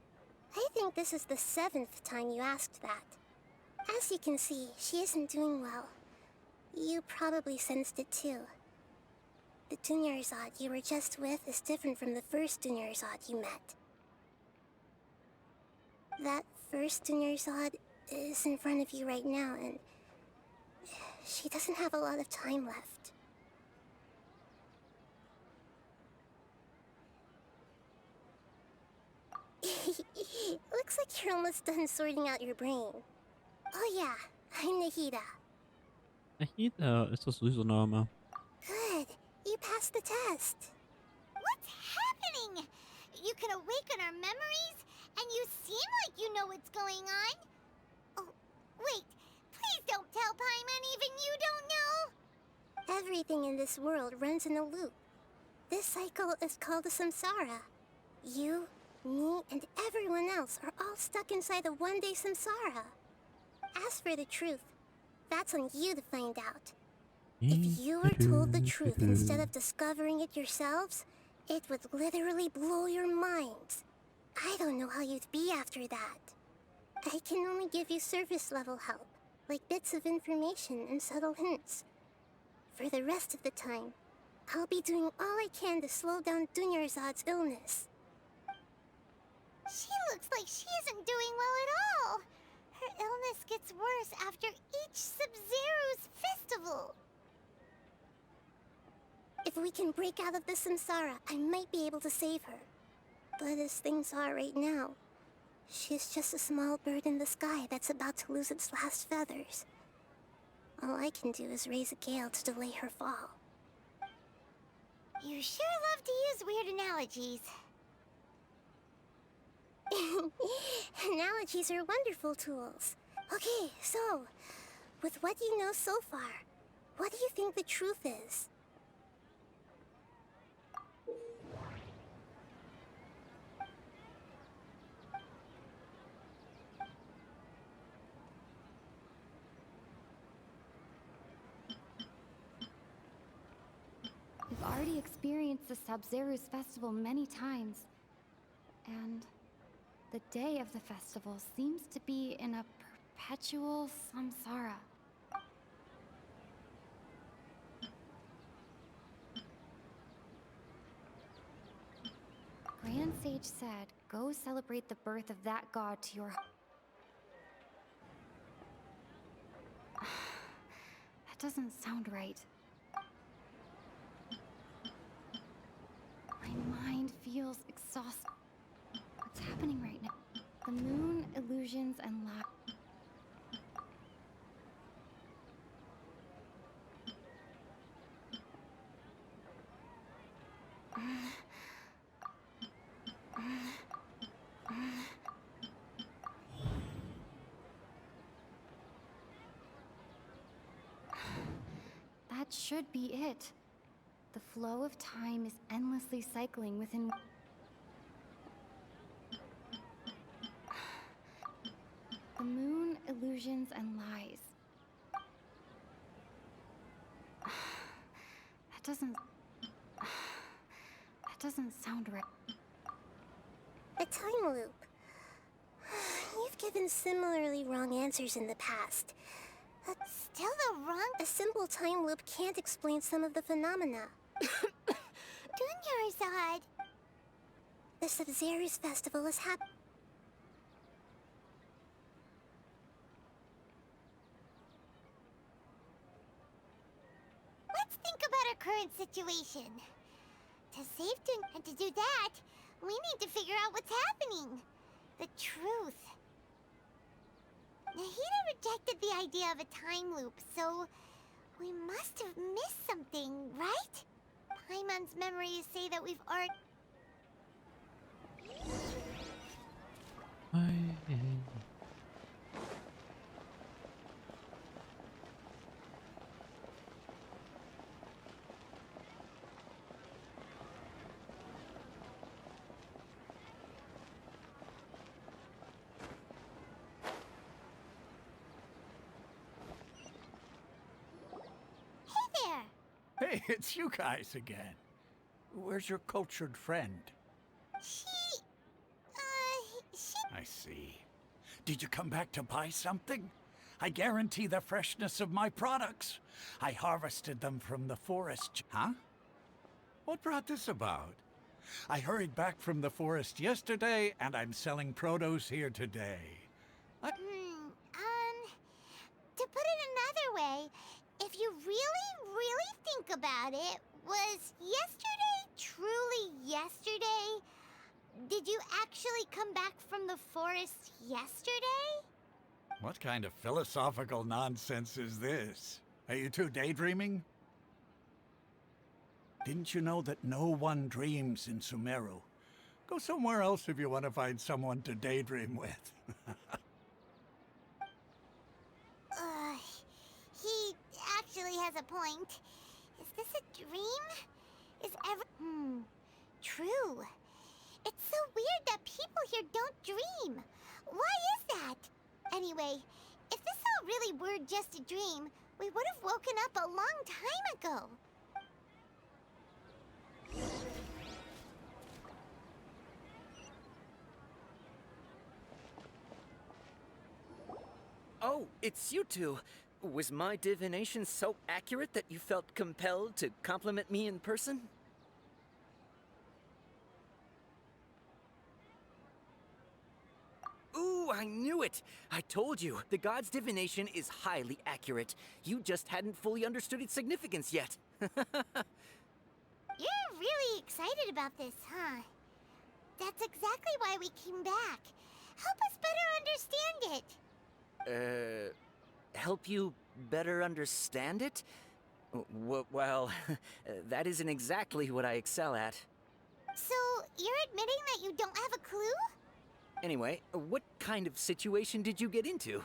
I think this is the 7th time you asked that. As you can see, she isn't doing well. You probably sensed it too. The Dunyarzad you were just with is different from the first Dunyarzad you met. That first Dunyarzad is in front of you right now, and she doesn't have a lot of time left. Looks like you're almost done sorting out your brain. Oh yeah, I'm Nahida. Ahita ist das süße Name. Good, you passed the test. What's happening? You can awaken our memories, and you seem like you know what's going on. Oh, wait, please don't tell Paimon even you don't know. Everything in this world runs in a loop. This cycle is called the samsara. You, me, and everyone else are all stuck inside the one-day samsara. As for the truth, that's on you to find out. If you were told the truth instead of discovering it yourselves, it would literally blow your minds. I don't know how you'd be after that. I can only give you surface-level help, like bits of information and subtle hints. For the rest of the time, I'll be doing all I can to slow down Dunyarzad's illness. She looks like she isn't doing well at all. Her illness gets worse after each Sub-Zero's festival. If we can break out of the samsara, I might be able to save her. But as things are right now, she's just a small bird in the sky that's about to lose its last feathers. All I can do is raise a gale to delay her fall. You sure love to use weird analogies. Analogies are wonderful tools. Okay, so, with what you know so far, what do you think the truth is? We've already experienced the Sub-Zero's festival many times. And the day of the festival seems to be in a perpetual samsara. Grand Sage said, go celebrate the birth of that god to your... That doesn't sound right. My mind feels exhausted. What's happening right now? The moon, illusions, and lies. That should be it. The flow of time is endlessly cycling within... The moon, illusions, and lies. That doesn't sound right. A time loop. You've given similarly wrong answers in the past. But still the wrong... A simple time loop can't explain some of the phenomena. Dunyarzad! The Sub-Zero's festival is happening. Let's think about our current situation. To save Dun and to do that, we need to figure out what's happening. The truth. Nahida rejected the idea of a time loop, so we must have missed something, right? Paimon's memories say that we've already... Hey, it's you guys again. Where's your cultured friend? She... I see. Did you come back to buy something? I guarantee the freshness of my products. I harvested them from the forest. Huh? What brought this about? I hurried back from the forest yesterday, and I'm selling produce here today. To put it another way, if you really think about it, was yesterday truly yesterday? Did you actually come back from the forest yesterday? What kind of philosophical nonsense is this? Are you two daydreaming? Didn't you know that no one dreams in Sumeru? Go somewhere else if you want to find someone to daydream with. He actually has a point. Is this a dream? True. It's so weird that people here don't dream. Why is that? Anyway, if this all really were just a dream, we would have woken up a long time ago. Oh, it's you two. Was my divination so accurate that you felt compelled to compliment me in person? Ooh, I knew it! I told you, the god's divination is highly accurate. You just hadn't fully understood its significance yet. You're really excited about this, huh? That's exactly why we came back. Help us better understand it. Help you better understand it? Well, that isn't exactly what I excel at. So, you're admitting that you don't have a clue? Anyway, what kind of situation did you get into?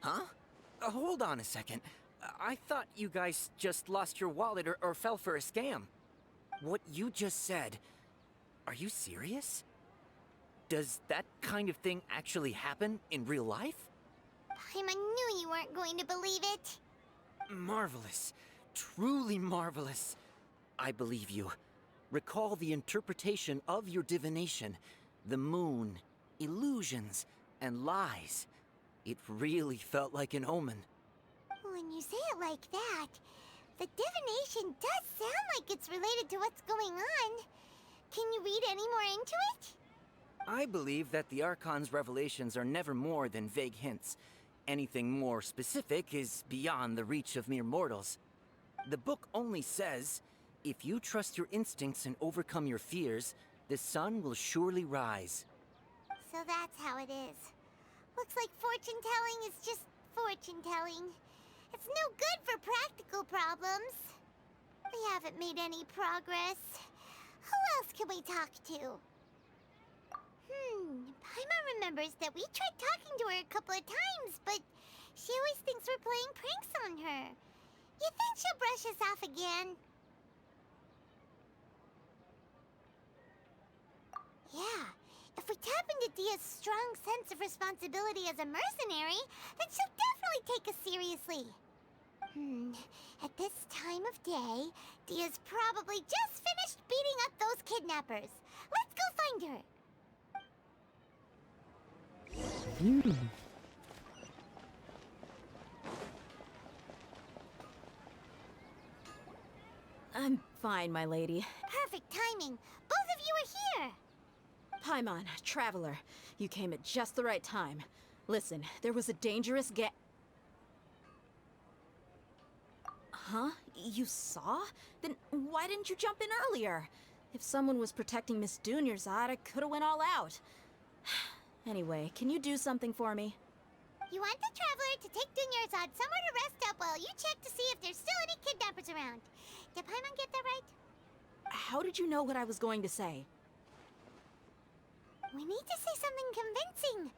Huh? Hold on a second. I thought you guys just lost your wallet or fell for a scam. What you just said, are you serious? Does that kind of thing actually happen in real life? Paimon knew you weren't going to believe it. Marvelous. Truly marvelous. I believe you. Recall the interpretation of your divination. The moon, illusions, and lies. It really felt like an omen. When you say it like that, the divination does sound like it's related to what's going on. Can you read any more into it? I believe that the Archon's revelations are never more than vague hints. Anything more specific is beyond the reach of mere mortals. The book only says, if you trust your instincts and overcome your fears, the sun will surely rise. So that's how it is. Looks like fortune-telling is just fortune-telling. It's no good for practical problems. We haven't made any progress. Who else can we talk to? Paimon remembers that we tried talking to her a couple of times, but she always thinks we're playing pranks on her. You think she'll brush us off again? Yeah, if we tap into Dia's strong sense of responsibility as a mercenary, then she'll definitely take us seriously. At this time of day, Dia's probably just finished beating up those kidnappers. Let's go find her. I'm fine, my lady. Perfect timing. Both of you are here. Paimon, Traveler, you came at just the right time. Listen, there was a dangerous Huh? You saw? Then why didn't you jump in earlier? If someone was protecting Miss Dunyarzad, I could have went all out. Anyway, can you do something for me? You want the Traveler to take Dunyarzad somewhere to rest up while you check to see if there's still any kidnappers around. Did Paimon get that right? How did you know what I was going to say? We need to say something convincing.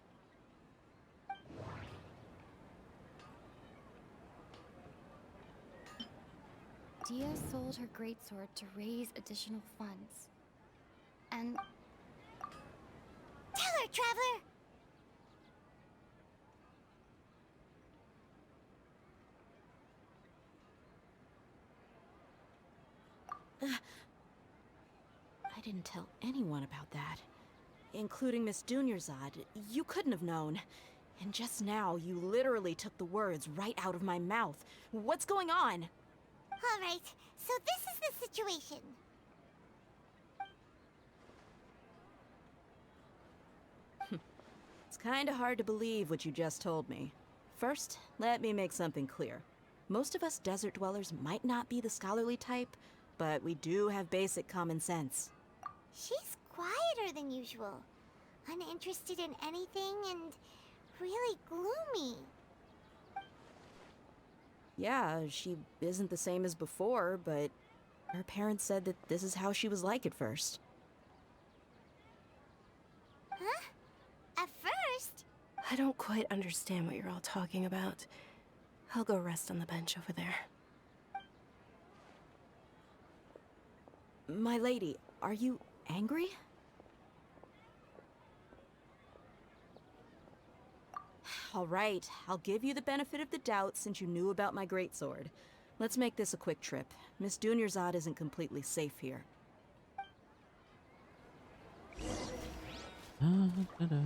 Dia sold her greatsword to raise additional funds. And... Tell her, Traveler! I didn't tell anyone about that. Including Miss Dunyarzad. You couldn't have known. And just now, you literally took the words right out of my mouth. What's going on? Alright, so this is the situation. It's kinda hard to believe what you just told me. First, let me make something clear. Most of us desert dwellers might not be the scholarly type, but we do have basic common sense. She's quieter than usual, uninterested in anything, and really gloomy. Yeah, she isn't the same as before, but her parents said that this is how she was like at first. Huh? At first? I don't quite understand what you're all talking about. I'll go rest on the bench over there. My lady, are you angry? All right, I'll give you the benefit of the doubt since you knew about my greatsword. Let's make this a quick trip. Miss Dunyarzad isn't completely safe here. Da-da.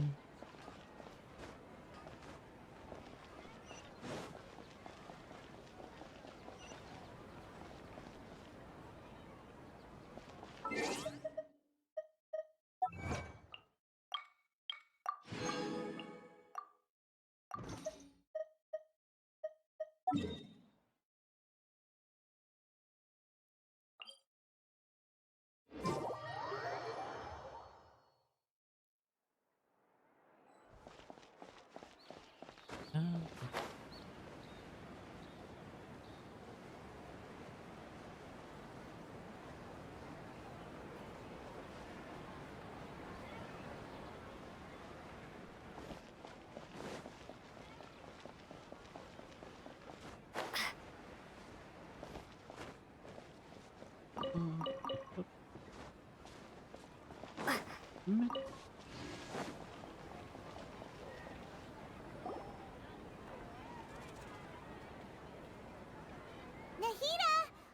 Nahida!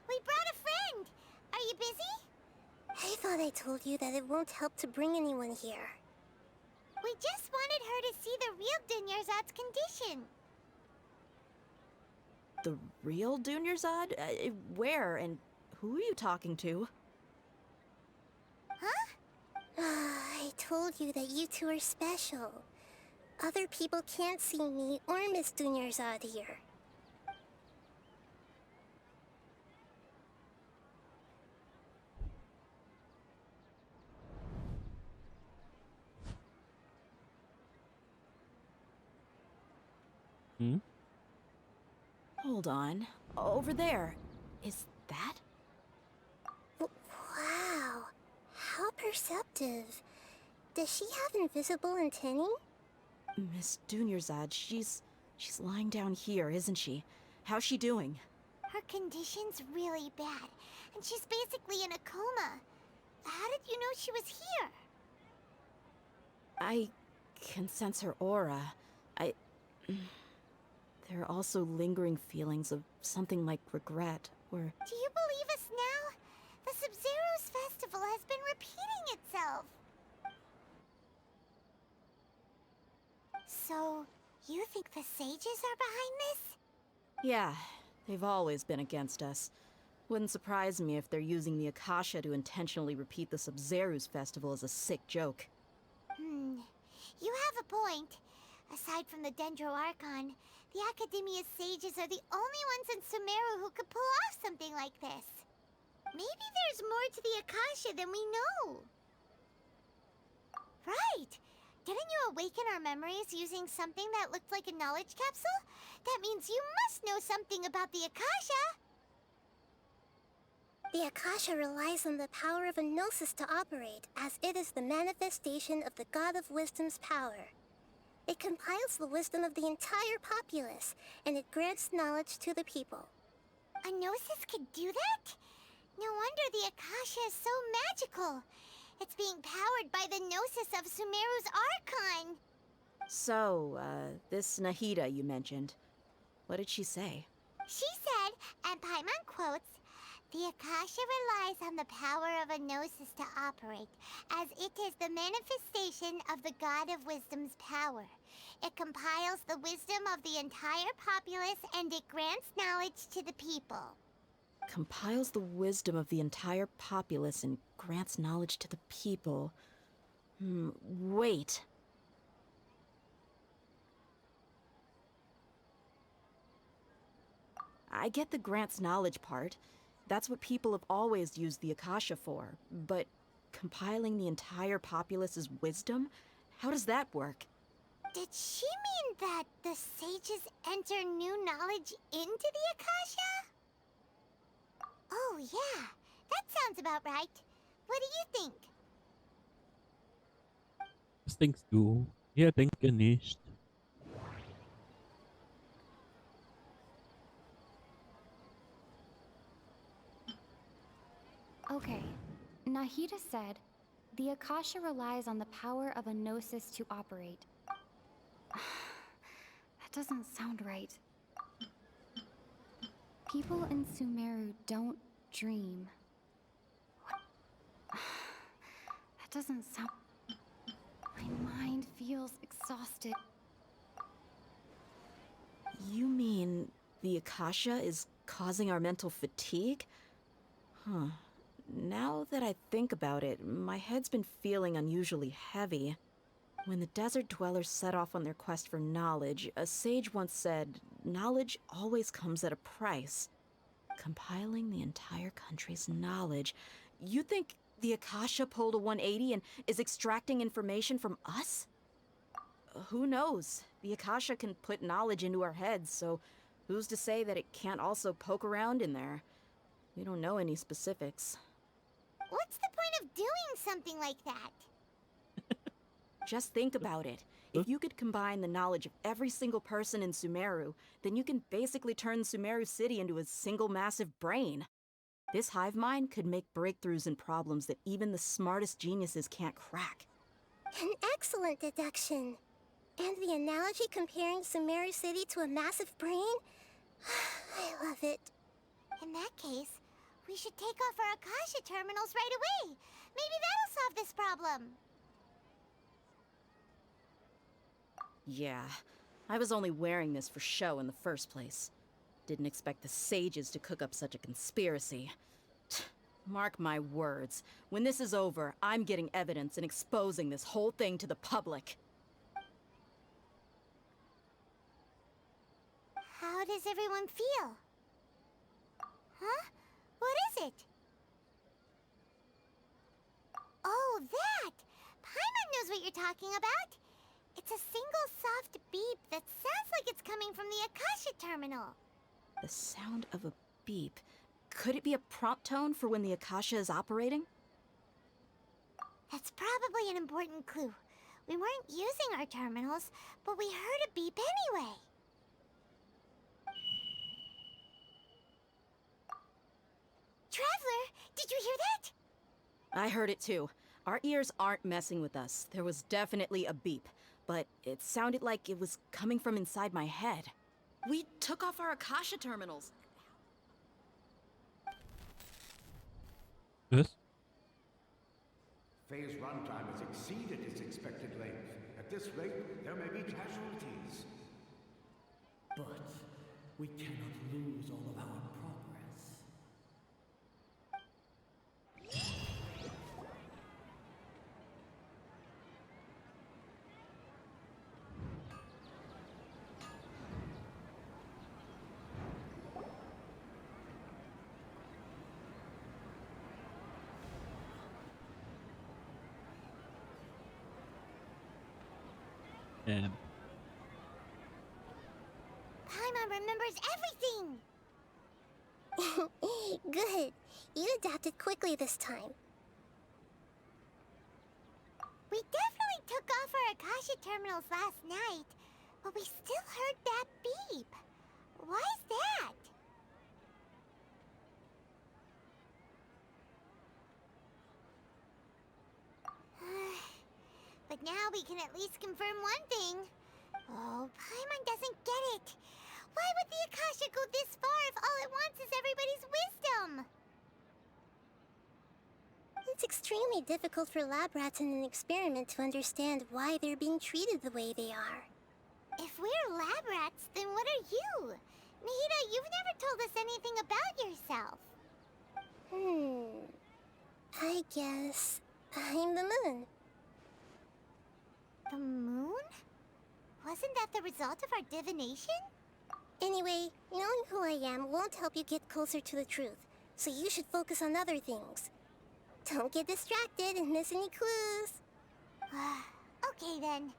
We brought a friend! Are you busy? I thought I told you that it won't help to bring anyone here. We just wanted her to see the real Dunyarzad's condition. The real Dunyarzad? Where and who are you talking to? Huh? I told you that you two are special. Other people can't see me or Miss Dunyarzad here. Hmm? Hold on. Over there. Is that? Wow. How perceptive. Does she have invisible antennae? Miss Dunyarzad, she's lying down here, isn't she? How's she doing? Her condition's really bad, and she's basically in a coma. How did you know she was here? I can sense her aura. There are also lingering feelings of something like regret, or... Do you believe us now? The Sub-Zero's festival has been repeating itself. So, you think the sages are behind this? Yeah, they've always been against us. Wouldn't surprise me if they're using the Akasha to intentionally repeat the Sub-Zero's festival as a sick joke. You have a point. Aside from the Dendro Archon, the Academia's sages are the only ones in Sumeru who could pull off something like this. Maybe there's more to the Akasha than we know. Right! Didn't you awaken our memories using something that looked like a knowledge capsule? That means you must know something about the Akasha! The Akasha relies on the power of a gnosis to operate, as it is the manifestation of the God of Wisdom's power. It compiles the wisdom of the entire populace, and it grants knowledge to the people. A gnosis could do that? No wonder the Akasha is so magical. It's being powered by the gnosis of Sumeru's Archon. So, this Nahida you mentioned, what did she say? She said, and Paimon quotes, The Akasha relies on the power of a gnosis to operate, as it is the manifestation of the God of Wisdom's power. It compiles the wisdom of the entire populace and it grants knowledge to the people. Compiles the wisdom of the entire populace and grants knowledge to the people. Wait. I get the grants knowledge part. That's what people have always used the Akasha for. But compiling the entire populace's wisdom? How does that work? Did she mean that the sages enter new knowledge into the Akasha? Oh yeah, that sounds about right. What do you think? Was denkst du? Wir denken nicht. Okay, Nahida said, the Akasha relies on the power of a gnosis to operate. That doesn't sound right. People in Sumeru don't dream. That doesn't sound... My mind feels exhausted. You mean the Akasha is causing our mental fatigue? Huh. Now that I think about it, my head's been feeling unusually heavy. When the desert dwellers set off on their quest for knowledge, a sage once said, knowledge always comes at a price. Compiling the entire country's knowledge. You think the Akasha pulled a 180 and is extracting information from us? Who knows? The Akasha can put knowledge into our heads, so who's to say that it can't also poke around in there? We don't know any specifics. What's the point of doing something like that? Just think about it. If you could combine the knowledge of every single person in Sumeru, then you can basically turn Sumeru City into a single massive brain. This hive mind could make breakthroughs in problems that even the smartest geniuses can't crack. An excellent deduction. And the analogy comparing Sumeru City to a massive brain? I love it. In that case, we should take off our Akasha terminals right away. Maybe that'll solve this problem. Yeah, I was only wearing this for show in the first place. Didn't expect the sages to cook up such a conspiracy. Mark my words, when this is over, I'm getting evidence and exposing this whole thing to the public. How does everyone feel? Huh? What is it? Oh, that! Paimon knows what you're talking about. It's a single soft beep that sounds like it's coming from the Akasha terminal. The sound of a beep. Could it be a prompt tone for when the Akasha is operating? That's probably an important clue. We weren't using our terminals, but we heard a beep anyway. Traveler, did you hear that? I heard it too. Our ears aren't messing with us. There was definitely a beep, but it sounded like it was coming from inside my head. We took off our Akasha terminals. Was? Phase runtime has exceeded its expected length. At this rate, there may be casualties. But we cannot lose all of our progress. Paimon remembers everything! Good. You adapted quickly this time. We definitely took off our Akasha terminals last night, but we still heard that beep. Why is that? But now we can at least confirm one thing. Oh, Paimon doesn't get it. Why would the Akasha go this far if all it wants is everybody's wisdom? extremely difficult for lab rats in an experiment to understand why they're being treated the way they are. If we're lab rats, then what are you? Nahida, you've never told us anything about yourself. I guess I'm the moon. The moon? Wasn't that the result of our divination? Anyway, knowing who I am won't help you get closer to the truth, so you should focus on other things. Don't get distracted and miss any clues. Okay then.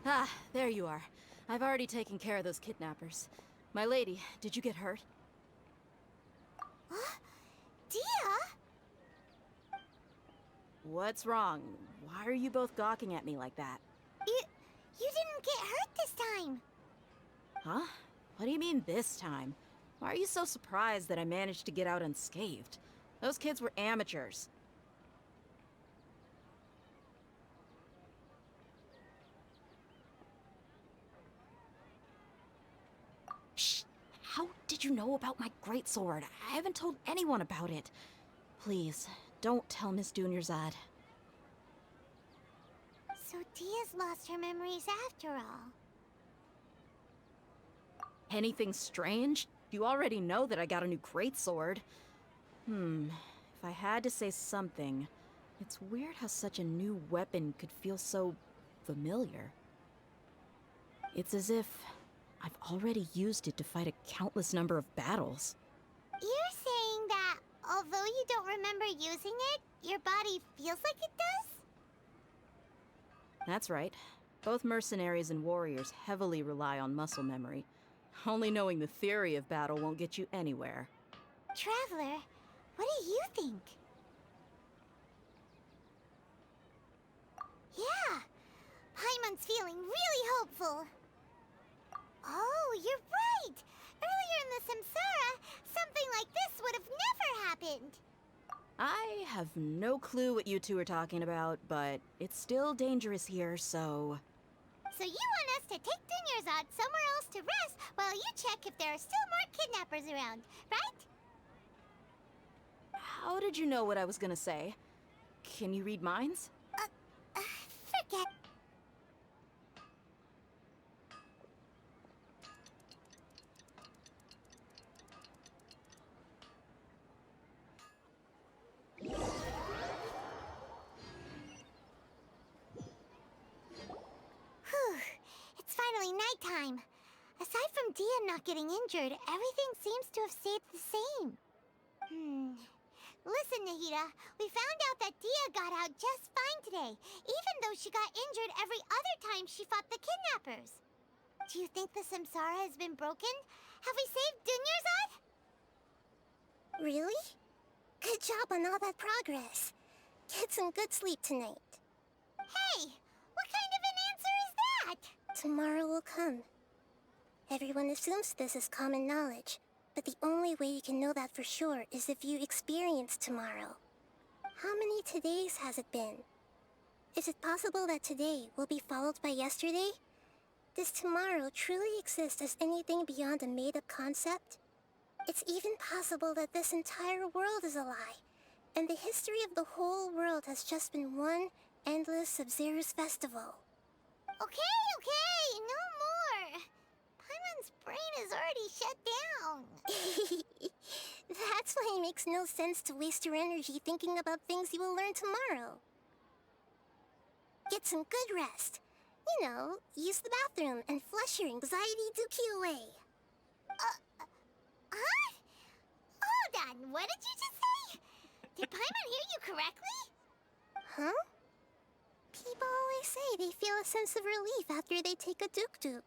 Ah, there you are. I've already taken care of those kidnappers. My lady, did you get hurt? Dia? What's wrong? Why are you both gawking at me like that? You didn't get hurt this time. Huh? What do you mean this time? Why are you so surprised that I managed to get out unscathed? Those kids were amateurs. Shh! How did you know about my greatsword? I haven't told anyone about it. Please, don't tell Miss Dunyarzad. So Dia's lost her memories after all. Anything strange? You already know that I got a new greatsword. If I had to say something, it's weird how such a new weapon could feel so familiar. It's as if I've already used it to fight a countless number of battles. You're saying that although you don't remember using it, your body feels like it does? That's right. Both mercenaries and warriors heavily rely on muscle memory. Only knowing the theory of battle won't get you anywhere. Traveler, what do you think? Yeah, Paimon's feeling really hopeful. Oh, you're right! Earlier in the Samsara, something like this would have never happened. I have no clue what you two are talking about, but it's still dangerous here, so... So you want us to take Dunyarzad somewhere else to rest while you check if there are still more kidnappers around, right? How did you know what I was gonna say? Can you read minds? Forget. Whew, it's finally nighttime. Aside from Dia not getting injured, everything seems to have stayed the same. Listen, Nahida, we found out that Dia got out just fine today, even though she got injured every other time she fought the kidnappers. Do you think the Samsara has been broken? Have we saved Dunyarzad? Really? Good job on all that progress. Get some good sleep tonight. Hey, what kind of an answer is that? Tomorrow will come. Everyone assumes this is common knowledge, but the only way you can know that for sure is if you experience tomorrow. How many todays has it been? Is it possible that today will be followed by yesterday? Does tomorrow truly exist as anything beyond a made-up concept? It's even possible that this entire world is a lie, and the history of the whole world has just been one endless Sub-Zero's festival. Okay, no more. Paimon's brain is already shut down. That's why it makes no sense to waste your energy thinking about things you will learn tomorrow. Get some good rest. You know, use the bathroom and flush your anxiety dookie away. Huh? Hold on, what did you just say? Did Paimon hear you correctly? Huh? People always say they feel a sense of relief after they take a duk-duk.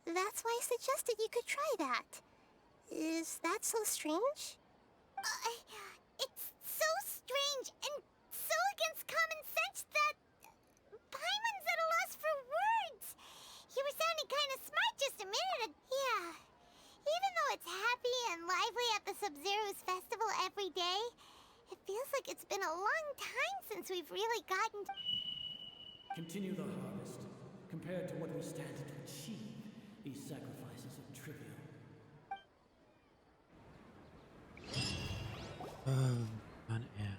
That's why I suggested you could try that. Is that so strange? It's so strange and so against common sense that Paimon's at a loss for words. You were sounding kind of smart just a minute ago. Yeah. Even though it's happy and lively at the Sub-Zero's festival every day, it feels like it's been a long time since we've really gotten... Continue the harvest. Compared to what we stand to achieve, these sacrifices are trivial. Mann, ey.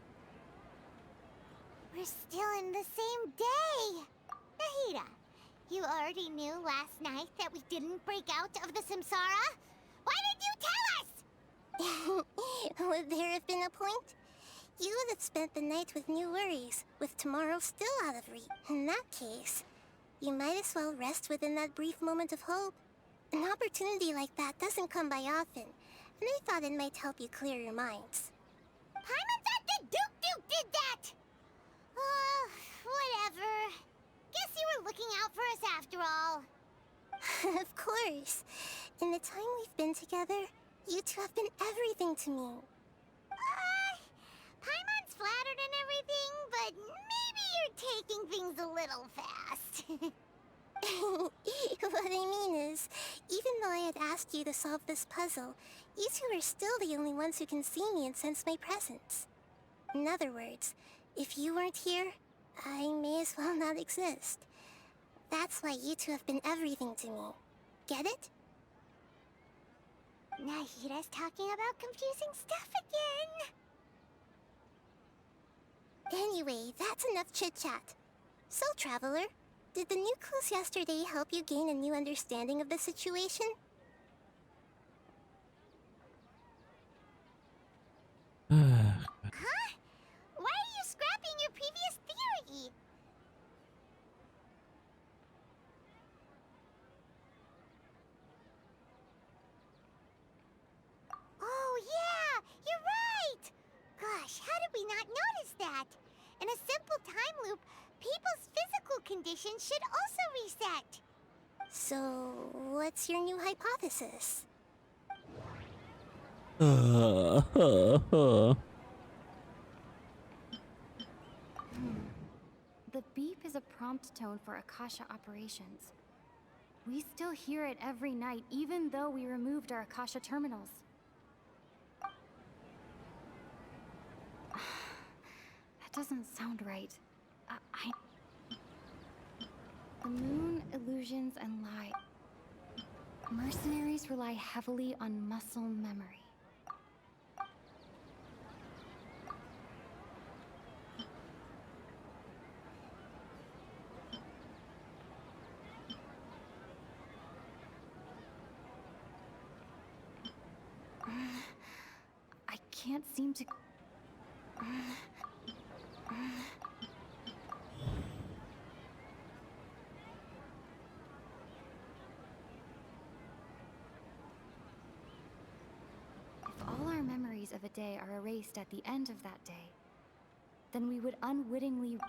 We're still in the same day! Nahida, you already knew last night that we didn't break out of the samsara? Why didn't you tell us? Would there have been a point? You would have spent the night with new worries, with tomorrow still out of reach. In that case, you might as well rest within that brief moment of hope. An opportunity like that doesn't come by often, and I thought it might help you clear your minds. Paimon thought the Duke did that! Whatever. Guess you were looking out for us after all. Of course. In the time we've been together, you two have been everything to me. Paimon's flattered and everything, but maybe you're taking things a little fast. What I mean is, even though I had asked you to solve this puzzle, you two are still the only ones who can see me and sense my presence. In other words, if you weren't here, I may as well not exist. That's why you two have been everything to me. Get it? Nahida's talking about confusing stuff again. Anyway, that's enough chit-chat. So, Traveler, did the new clues yesterday help you gain a new understanding of the situation? Huh? Why are you scrapping your previous theory? Oh yeah, you're right! Gosh, how did we not notice that? In a simple time loop, people's physical conditions should also reset. So, what's your new hypothesis? The beep is a prompt tone for Akasha operations. We still hear it every night, even though we removed our Akasha terminals. That doesn't sound right. The moon, illusions, and lie. Mercenaries rely heavily on muscle memory. I can't seem to... If all our memories of a day are erased at the end of that day, then we would unwittingly...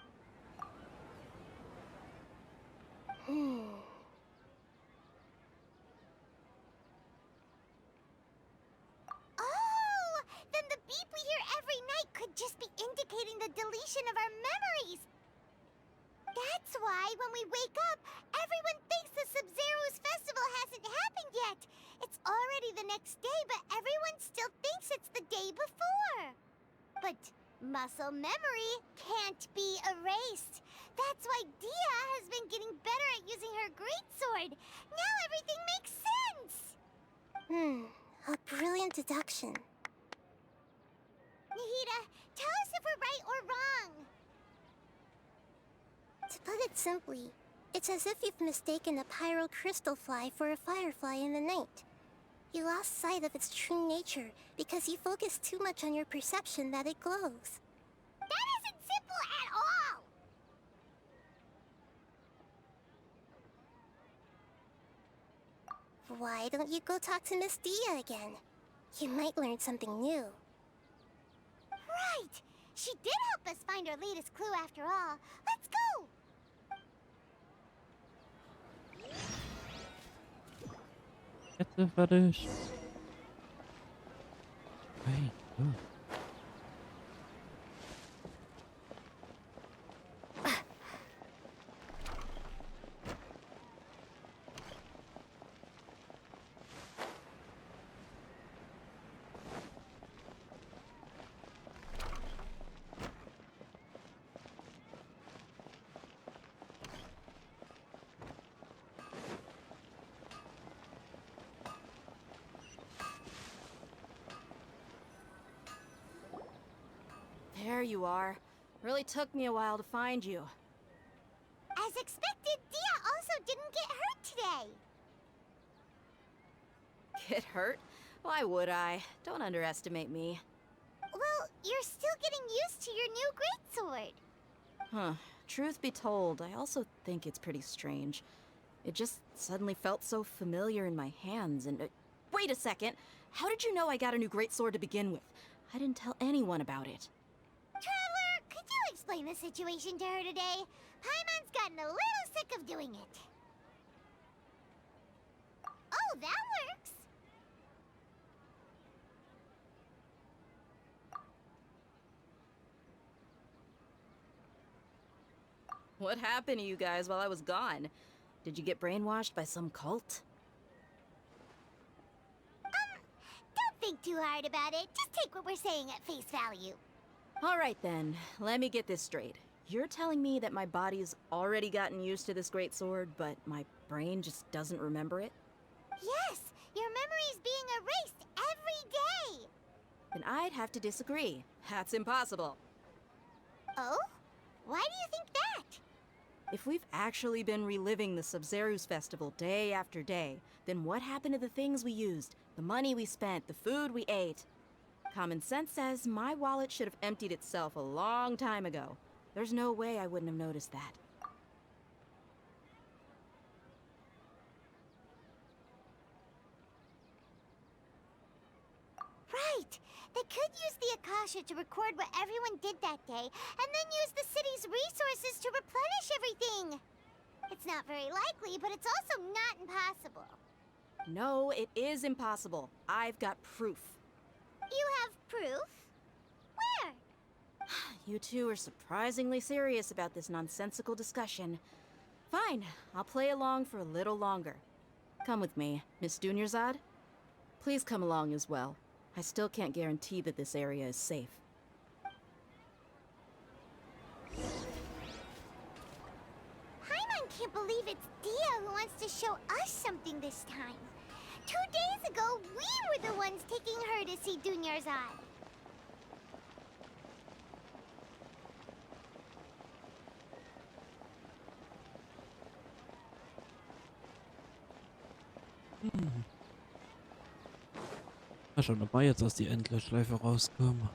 Oh! Then the beep we hear every night could just be indicating the deletion of our memories. That's why when we wake up, everyone thinks the Sub-Zero's festival hasn't happened yet. It's already the next day, but everyone still thinks it's the day before. But muscle memory can't be erased. That's why Dia has been getting better at using her greatsword. Now everything makes sense. A brilliant deduction. Nahida, tell us if we're right or wrong. To put it simply, it's as if you've mistaken a pyro crystal fly for a firefly in the night. You lost sight of its true nature because you focused too much on your perception that it glows. That isn't simple at all! Why don't you go talk to Miss Dia again? You might learn something new. Right! She did help us find our latest clue after all. Let's go! Jetzt war das. Hey, oh. There you are. Really took me a while to find you. As expected, Dia also didn't get hurt today. Get hurt? Why would I? Don't underestimate me. Well, you're still getting used to your new greatsword. Huh. Truth be told, I also think it's pretty strange. It just suddenly felt so familiar in my hands and... wait a second! How did you know I got a new greatsword to begin with? I didn't tell anyone about it. Traveler, could you explain the situation to her today? Paimon's gotten a little sick of doing it. Oh, that works! What happened to you guys while I was gone? Did you get brainwashed by some cult? Don't think too hard about it. Just take what we're saying at face value. Alright then, let me get this straight. You're telling me that my body's already gotten used to this greatsword, but my brain just doesn't remember it? Yes, your memory's being erased every day. Then I'd have to disagree. That's impossible. Oh? Why do you think that? If we've actually been reliving the Sub-Zeru's festival day after day, then what happened to the things we used, the money we spent, the food we ate? Common sense says my wallet should have emptied itself a long time ago. There's no way I wouldn't have noticed that. Right. They could use the Akasha to record what everyone did that day, and then use the city's resources to replenish everything. It's not very likely, but it's also not impossible. No, it is impossible. I've got proof. You have proof? Where? You two are surprisingly serious about this nonsensical discussion. Fine, I'll play along for a little longer. Come with me, Miss Dunyarzad. Please come along as well. I still can't guarantee that this area is safe. Paimon can't believe it's Dia who wants to show us something this time. 2 days ago, we were the ones taking her to see Dunyarzad. War schon dabei, jetzt aus die Endlosschleife rauskommen.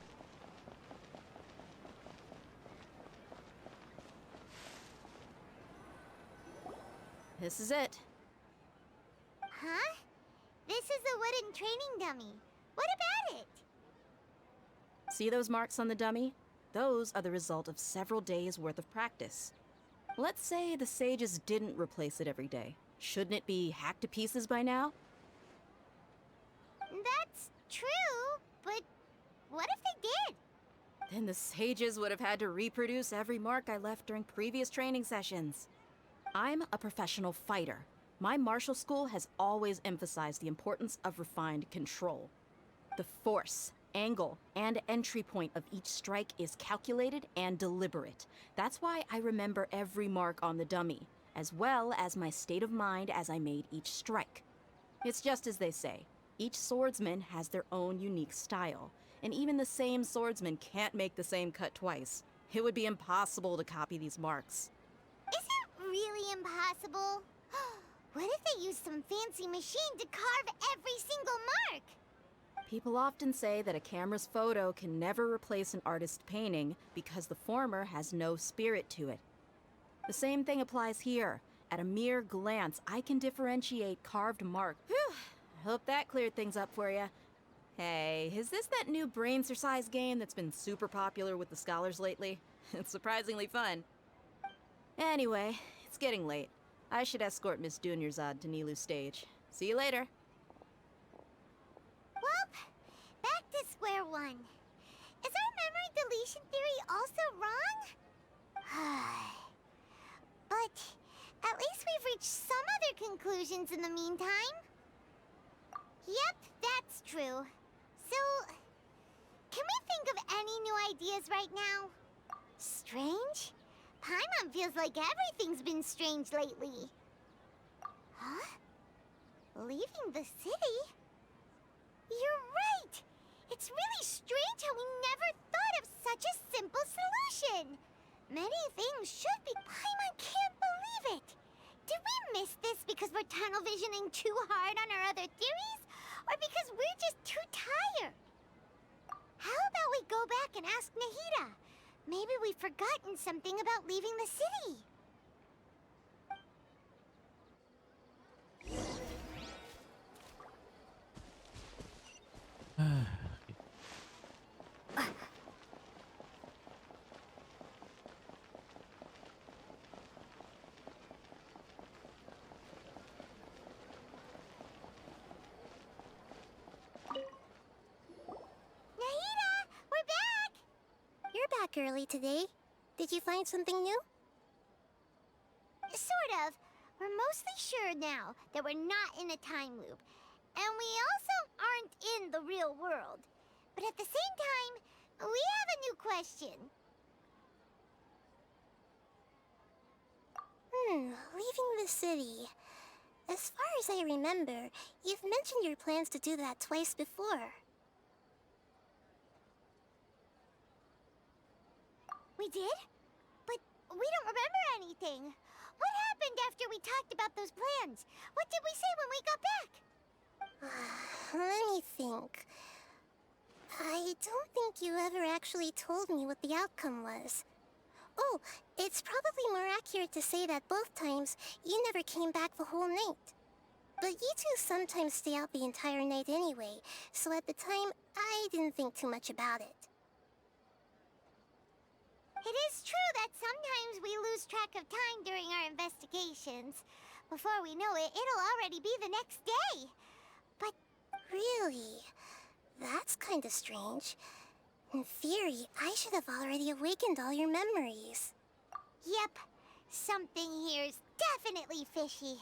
This is it. Huh? This is a wooden training dummy. What about it? See those marks on the dummy? Those are the result of several days' worth of practice. Let's say the sages didn't replace it every day. Shouldn't it be hacked to pieces by now? That's true, but what if they did? Then the sages would have had to reproduce every mark I left during previous training sessions. I'm a professional fighter. My martial school has always emphasized the importance of refined control. The force, angle, and entry point of each strike is calculated and deliberate. That's why I remember every mark on the dummy, as well as my state of mind as I made each strike. It's just as they say, each swordsman has their own unique style, and even the same swordsman can't make the same cut twice. It would be impossible to copy these marks. Is it really impossible? What if they used some fancy machine to carve every single mark? People often say that a camera's photo can never replace an artist's painting because the former has no spirit to it. The same thing applies here. At a mere glance, I can differentiate carved marks. Whew! I hope that cleared things up for you. Hey, is this that new brain exercise game that's been super popular with the scholars lately? It's surprisingly fun. Anyway, it's getting late. I should escort Miss Dunyarzad to Nilu's stage. See you later. Well, back to square one. Is our memory deletion theory also wrong? But at least we've reached some other conclusions in the meantime. Yep, that's true. So, can we think of any new ideas right now? Strange? Paimon feels like everything's been strange lately. Huh? Leaving the city? You're right! It's really strange how we never thought of such a simple solution. Many things should be. Paimon can't believe it. Did we miss this because we're tunnel visioning too hard on our other theories? Or because we're just too tired? How about we go back and ask Nahida? Maybe we've forgotten something about leaving the city. Back early today. Did you find something new? Sort of. We're mostly sure now that we're not in a time loop. And we also aren't in the real world. But at the same time, we have a new question. Leaving the city. As far as I remember, you've mentioned your plans to do that twice before. We did? But we don't remember anything. What happened after we talked about those plans? What did we say when we got back? Let me think. I don't think you ever actually told me what the outcome was. Oh, it's probably more accurate to say that both times you never came back the whole night. But you two sometimes stay out the entire night anyway, so at the time, I didn't think too much about it. It is true that sometimes we lose track of time during our investigations. Before we know it, it'll already be the next day. But really? That's kinda strange. In theory, I should have already awakened all your memories. Yep. Something here's definitely fishy.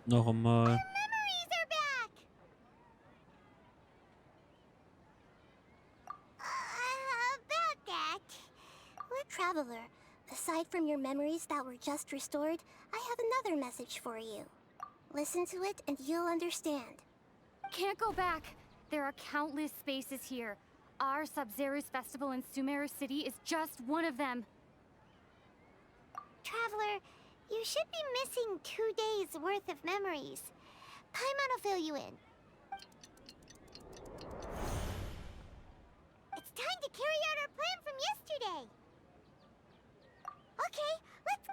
Noch einmal. Traveler, aside from your memories that were just restored, I have another message for you. Listen to it and you'll understand. Can't go back. There are countless spaces here. Our Sub-Zero's festival in Sumeru City is just one of them. Traveler, you should be missing 2 days worth of memories. Paimon will fill you in. It's time to carry out our plan from yesterday. Okay, let's...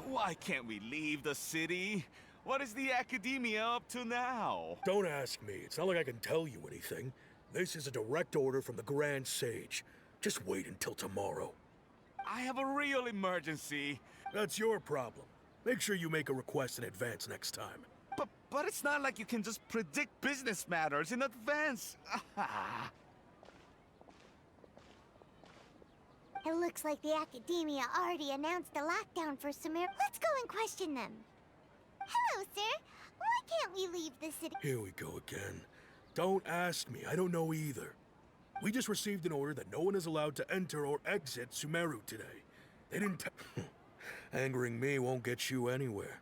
Why can't we leave the city? What is the academia up to now? Don't ask me. It's not like I can tell you anything. This is a direct order from the Grand Sage. Just wait until tomorrow. I have a real emergency. That's your problem. Make sure you make a request in advance next time. But it's not like you can just predict business matters in advance. It looks like the academia already announced a lockdown for Sumeru. Let's go and question them. Hello, sir. Why can't we leave the city? Here we go again. Don't ask me. I don't know either. We just received an order that no one is allowed to enter or exit Sumeru today. They didn't Angering me won't get you anywhere.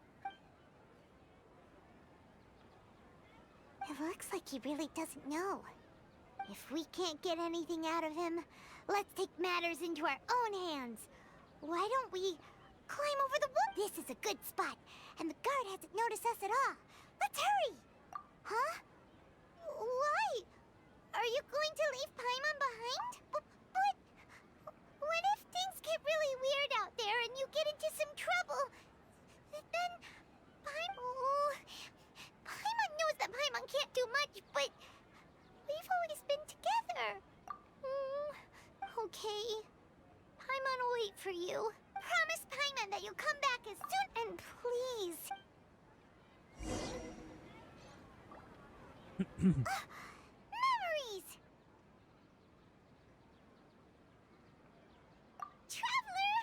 It looks like he really doesn't know. If we can't get anything out of him, let's take matters into our own hands. Why don't we climb over the wall? This is a good spot, and the guard hasn't noticed us at all. Let's hurry! Huh? Why? Are you going to leave Paimon behind? But what if things get really weird out there and you get into some trouble? Then Paimon knows that Paimon can't do much, but we've always been together. Okay. Paimon will wait for you. Promise Paimon that you'll come back as soon and please. Memories! Traveler!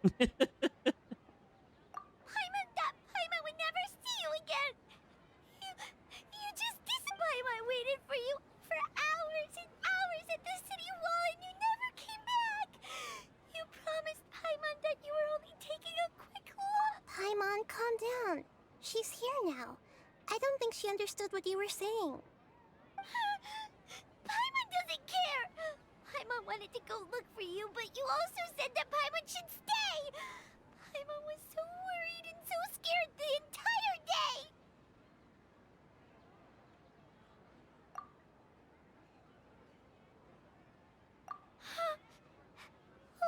Paimon would never see you again. You just Paimon waited for you for hours and hours at the city wall and you never came back. You promised Paimon that you were only taking a quick walk. Paimon, calm down. She's here now. I don't think she understood what you were saying. Paimon doesn't care. Paimon wanted to go look for you, but you also said that Paimon should stay. Paimon was so worried and so scared the entire day.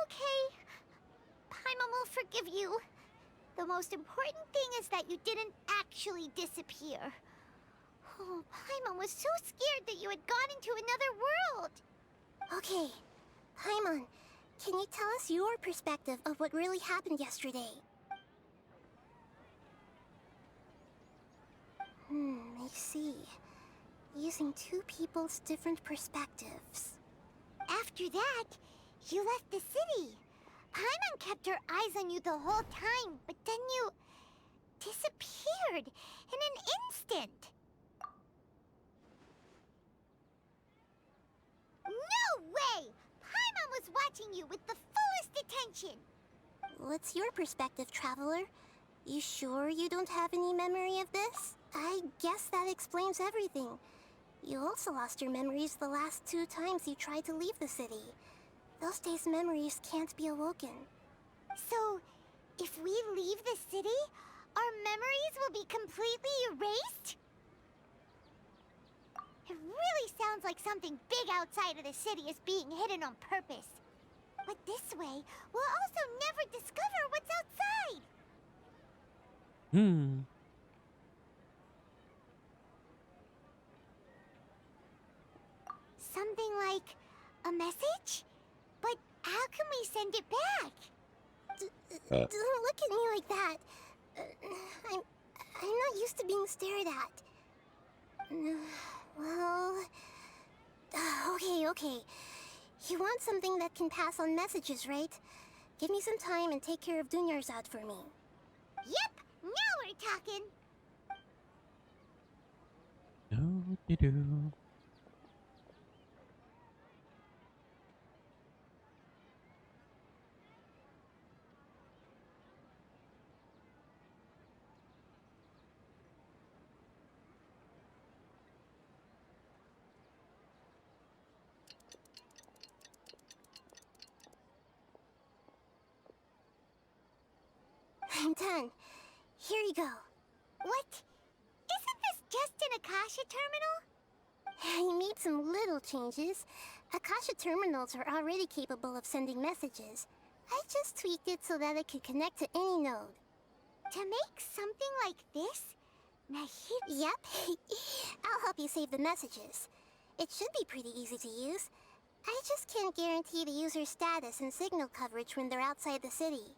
Okay. Paimon will forgive you. The most important thing is that you didn't actually disappear. Oh, Paimon was so scared that you had gone into another world. Okay, Paimon, can you tell us your perspective of what really happened yesterday? I see. Using two people's different perspectives. After that, you left the city. Paimon kept her eyes on you the whole time, but then you disappeared in an instant. No way! Paimon was watching you with the fullest attention. What's your perspective, Traveler? You sure you don't have any memory of this? I guess that explains everything. You also lost your memories the last 2 times you tried to leave the city. Those days' memories can't be awoken. So, if we leave the city, our memories will be completely erased? It really sounds like something big outside of the city is being hidden on purpose. But this way, we'll also never discover what's outside. Something like a message? But how can we send it back? Don't look at me like that. I'm not used to being stared at. Well... Okay. You want something that can pass on messages, right? Give me some time and take care of Dunyarzad for me. Yep! Now we're talking! Do-de-do. I'm done. Here you go. What? Isn't this just an Akasha terminal? I made some little changes. Akasha terminals are already capable of sending messages. I just tweaked it so that it could connect to any node. To make something like this? Yep. I'll help you save the messages. It should be pretty easy to use. I just can't guarantee the user's status and signal coverage when they're outside the city.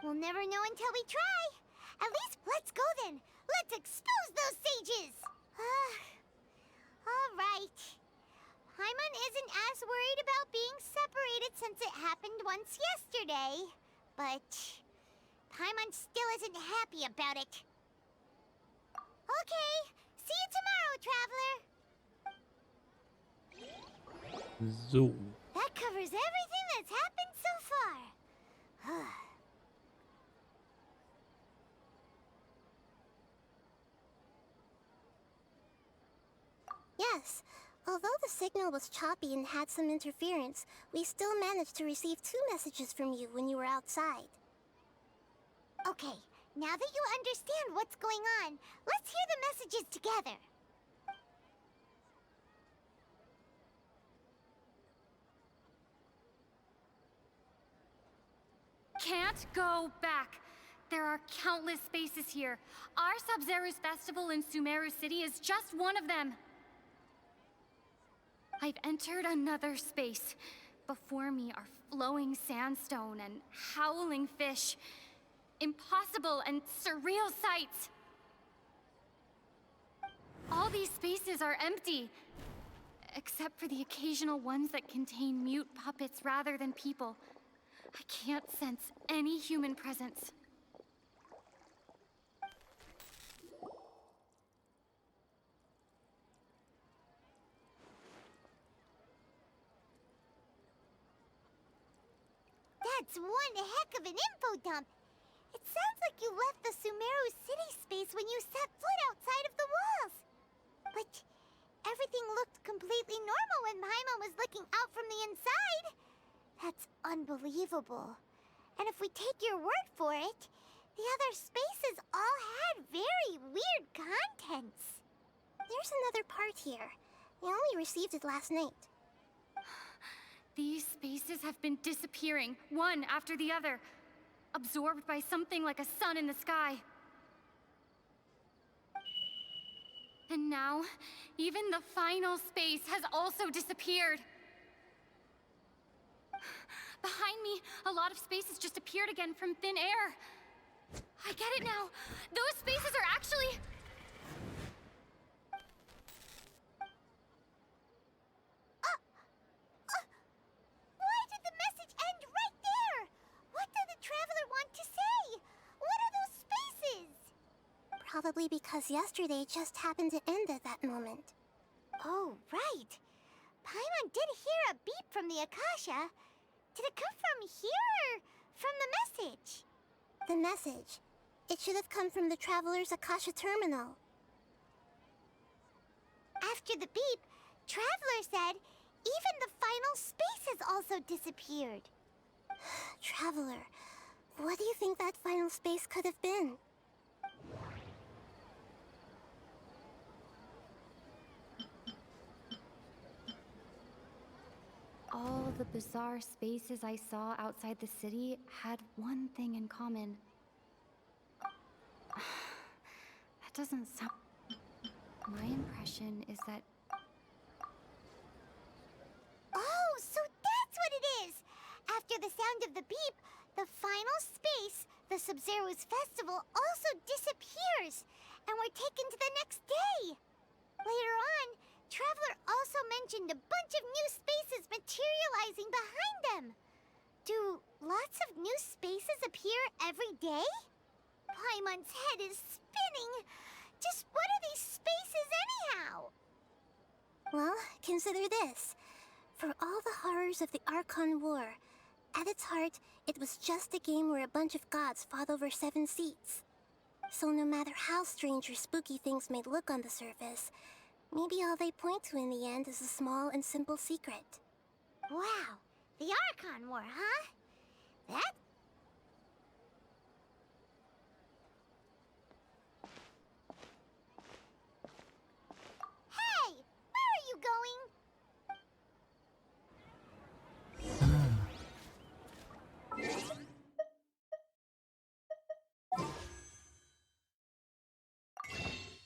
We'll never know until we try. At least, let's go then. Let's expose those sages. All right. Paimon isn't as worried about being separated since it happened once yesterday. But Paimon still isn't happy about it. Okay. See you tomorrow, Traveler. So. That covers everything that's happened so far. Yes. Although the signal was choppy and had some interference, we still managed to receive 2 messages from you when you were outside. Okay, now that you understand what's going on, let's hear the messages together. Can't go back. There are countless spaces here. Our Sub-Zero's festival in Sumeru City is just one of them. I've entered another space. Before me are flowing sandstone and howling fish. Impossible and surreal sights. All these spaces are empty, except for the occasional ones that contain mute puppets rather than people. I can't sense any human presence. That's one heck of an info dump. It sounds like you left the Sumeru city space when you set foot outside of the walls. But everything looked completely normal when Paimon was looking out from the inside. That's unbelievable. And if we take your word for it, the other spaces all had very weird contents. There's another part here. We only received it last night. These spaces have been disappearing, one after the other, absorbed by something like a sun in the sky. And now, even the final space has also disappeared. Behind me, a lot of spaces just appeared again from thin air. I get it now. Those spaces are actually... Why did the message end right there? What did the traveler want to say? What are those spaces? Probably because yesterday just happened to end at that moment. Oh, right. Paimon did hear a beep from the Akasha. Did it come from here or from the message? The message. It should have come from the Traveler's Akasha terminal. After the beep, Traveler said even the final spaces also disappeared. Traveler, what do you think that final space could have been? All the bizarre spaces I saw outside the city had one thing in common. That doesn't sound... My impression is that... Oh, so that's what it is! After the sound of the beep, the final space, the Sub-Zero's festival, also disappears, and we're taken to the next day. Later on, Traveler also mentioned a bunch of new spaces materializing behind them. Do lots of new spaces appear every day? Paimon's head is spinning. Just what are these spaces anyhow? Well, consider this. For all the horrors of the Archon War, at its heart, it was just a game where a bunch of gods fought over 7 seats. So no matter how strange or spooky things may look on the surface, maybe all they point to in the end is a small and simple secret. Wow, the Archon War, huh? That... Hey! Where are you going?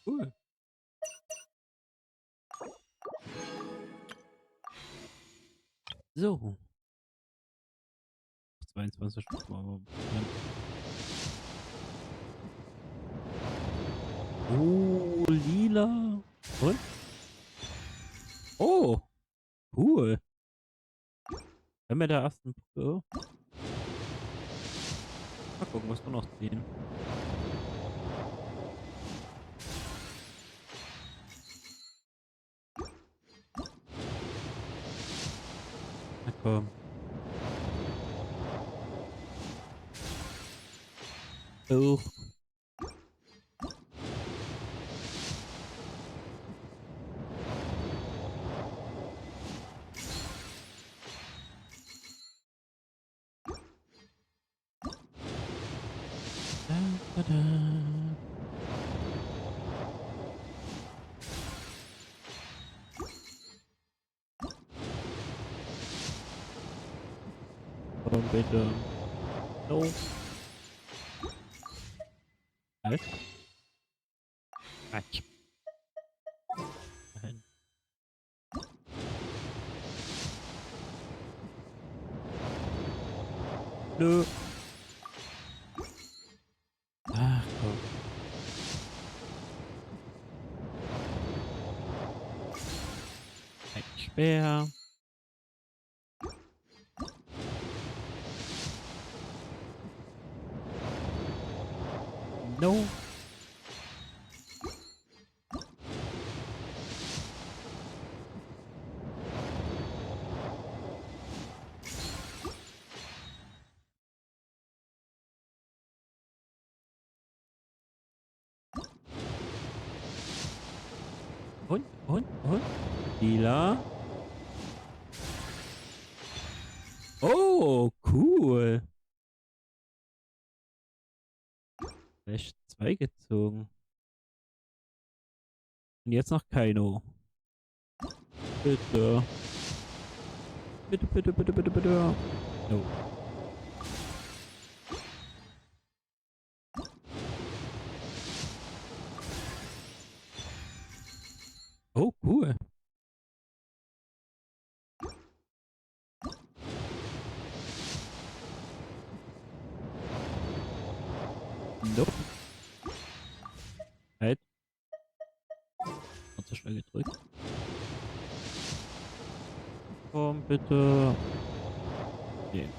Cool. So. 22 Stunden, aber... Oh, lila. Und? Oh, cool. Wenn wir der ersten Brücke. Mal gucken, was wir noch sehen. Na komm. Oh. Da, da, da. Komm bitte. No. Was? Quatsch. Nein. Nö. Ach komm. Ein Speer. No. Und? Lila. Oh, cool. Vielleicht 2 gezogen. Und jetzt noch Kaino. Bitte. Bitte. No. Oh, cool. Nope. Halt. Hat zu schnell gedrückt. Komm, bitte. Nee.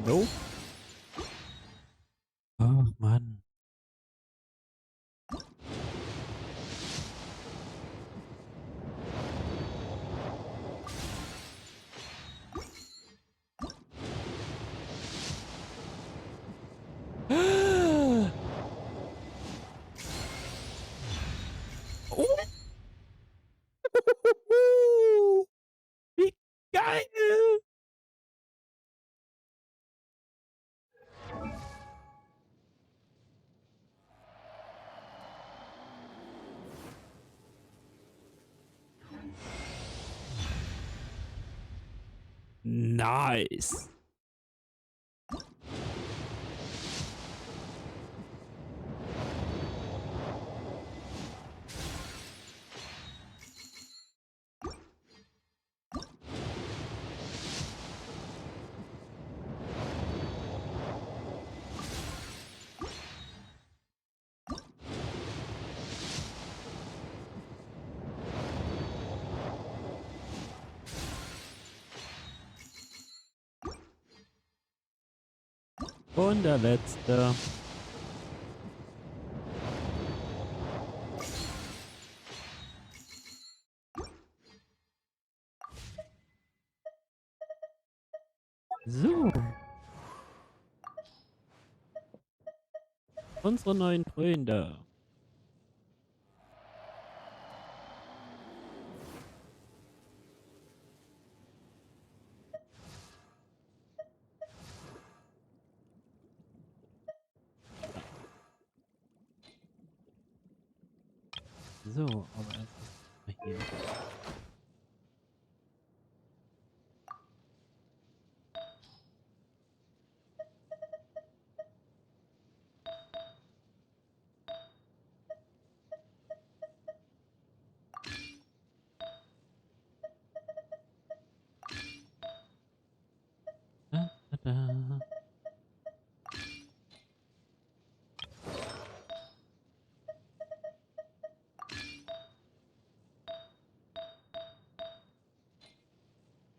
Nope. Ach, Mann. Oh. Wie geil! Nice. Und der letzte. So. Unsere neuen Freunde. So, aber erst mal hier. Da.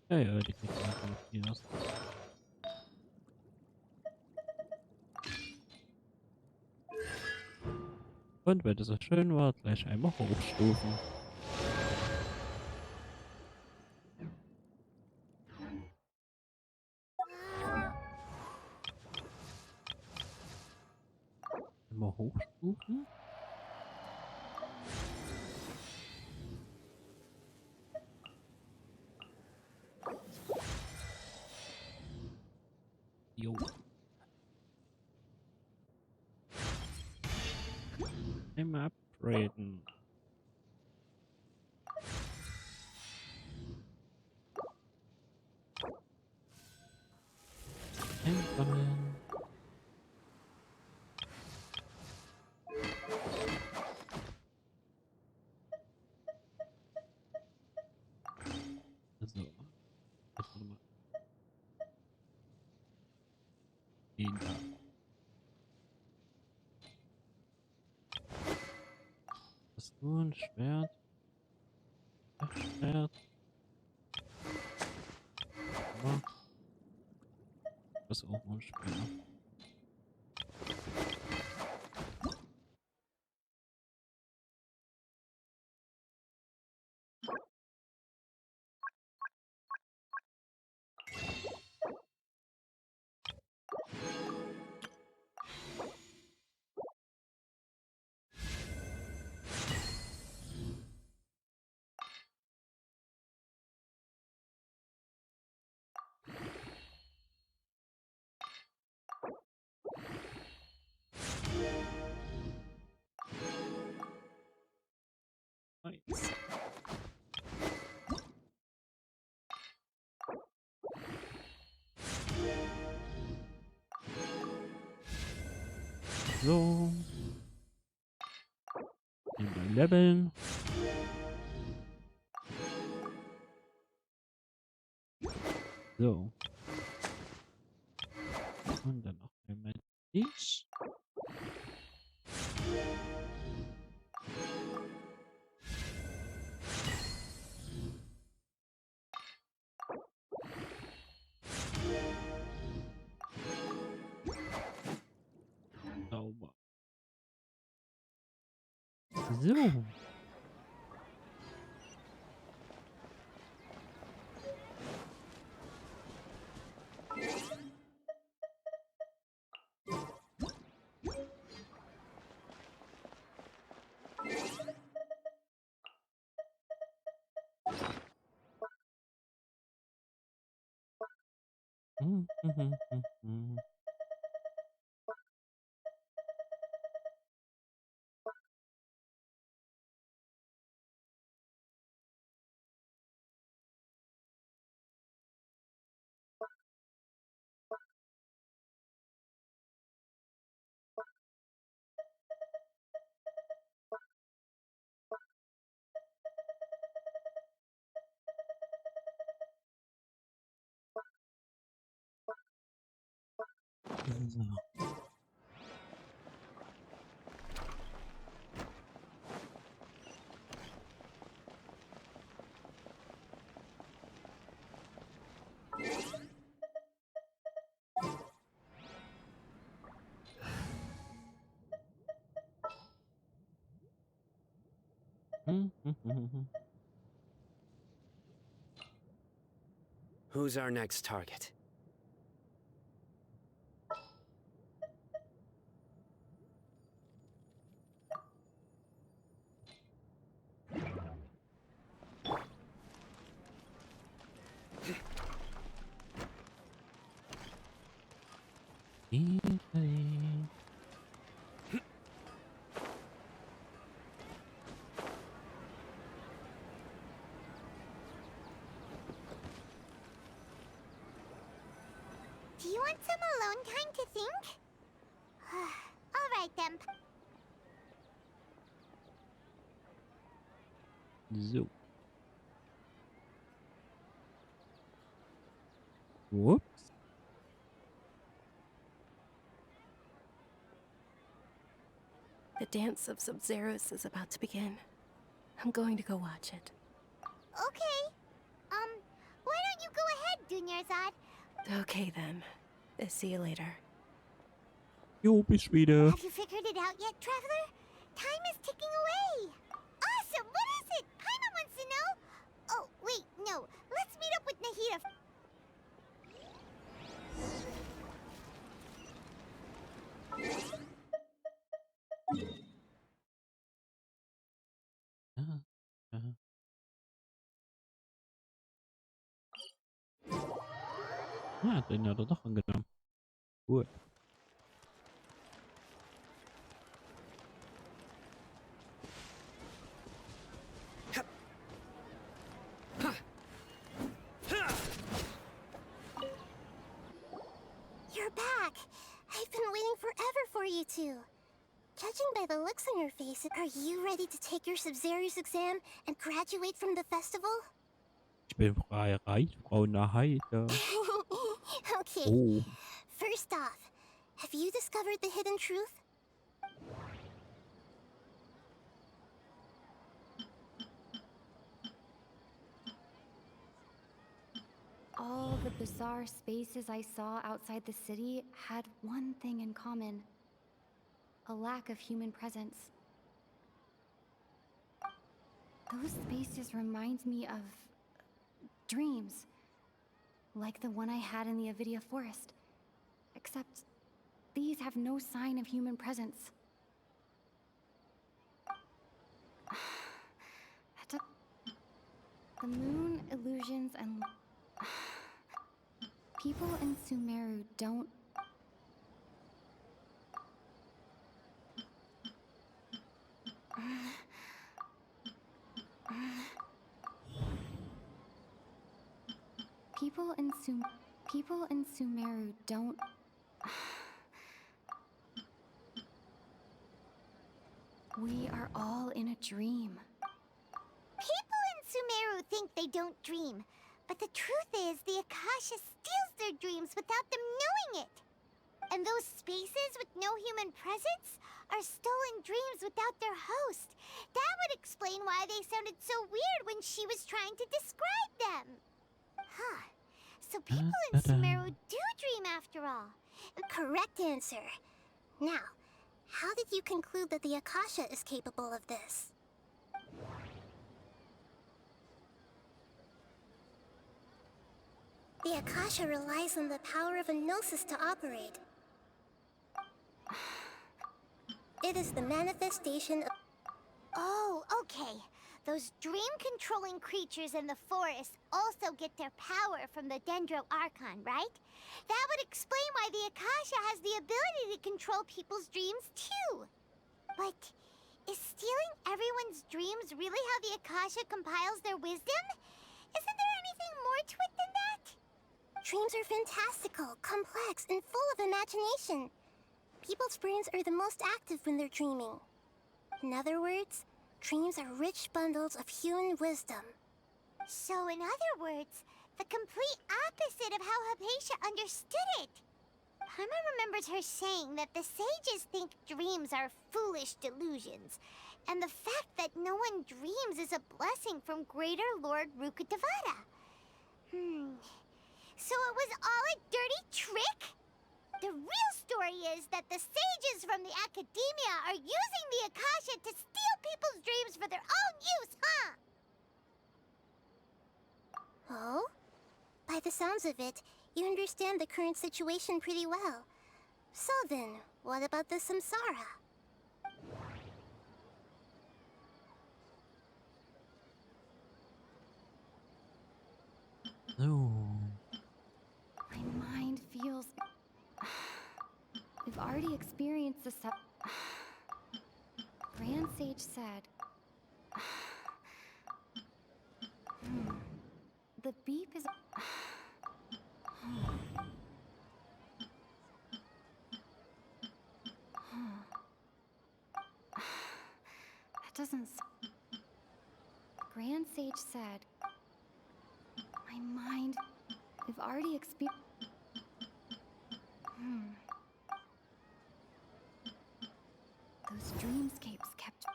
Ja, die kriegt man natürlich hier aus. Und wenn es so schön war, gleich einmal hochstufen. Immer hochstufen. Jo. Einmal upgraden. Einsammeln. So. Warte mal. Den da. Das ist nur ein Schwert. Das Schwert. Aber das Orange später. Nice. So. Mal leveln. So. Und dann noch einmal ich. Sauber. So. So. Who's our next target? Do you want some alone time to think? All right then. So. Whoops. The dance of Sub-Zeros is about to begin. I'm going to go watch it. Okay. Why don't you go ahead, Dunyarzad? Okay then. See you later. Jo, bis wieder. Have you figured it out yet, Traveler? Time is ticking away. Awesome! What is it? Paimon wants to know. Oh, wait, no. Let's meet up with Nahida. Ah, den hat er doch angenommen. Gut. You're back. I've been waiting forever for you two. Judging by the looks on your face, are you ready to take your Sub-Zero's exam and graduate from the festival? Ich bin reich, Frau Nahida. Okay. Oh. First off, have you discovered the hidden truth? All the bizarre spaces I saw outside the city had one thing in common: a lack of human presence. Those spaces remind me of dreams, like the one I had in the Avidia forest. Except these have no sign of human presence. The moon, illusions, and people in Sumeru don't. People in Sumeru don't. We are all in a dream. People in Sumeru think they don't dream, but the truth is the Akasha steals their dreams without them knowing it. And those spaces with no human presence are stolen dreams without their host. That would explain why they sounded so weird when she was trying to describe them. Huh. So people in Sumeru do dream after all. Correct answer. Now, how did you conclude that the Akasha is capable of this? The Akasha relies on the power of a gnosis to operate. It is the manifestation of... Oh, okay. Those dream-controlling creatures in the forest also get their power from the Dendro Archon, right? That would explain why the Akasha has the ability to control people's dreams, too. But is stealing everyone's dreams really how the Akasha compiles their wisdom? Isn't there anything more to it than that? Dreams are fantastical, complex, and full of imagination. People's brains are the most active when they're dreaming. In other words, dreams are rich bundles of human wisdom. So in other words, the complete opposite of how Hypatia understood it. Paimon remembers her saying that the sages think dreams are foolish delusions, and the fact that no one dreams is a blessing from Greater Lord Rukkhadevata. So it was all a dirty trick? The real story is that the sages from the Academia are using the Akasha to steal people's dreams for their own use, huh? Oh? By the sounds of it, you understand the current situation pretty well. So then, what about the samsara? No. My mind feels... We've already experienced the Grand Sage said... The beep is... That doesn't... Grand Sage said... My mind... We've already experienced... Those dreamscapes kept...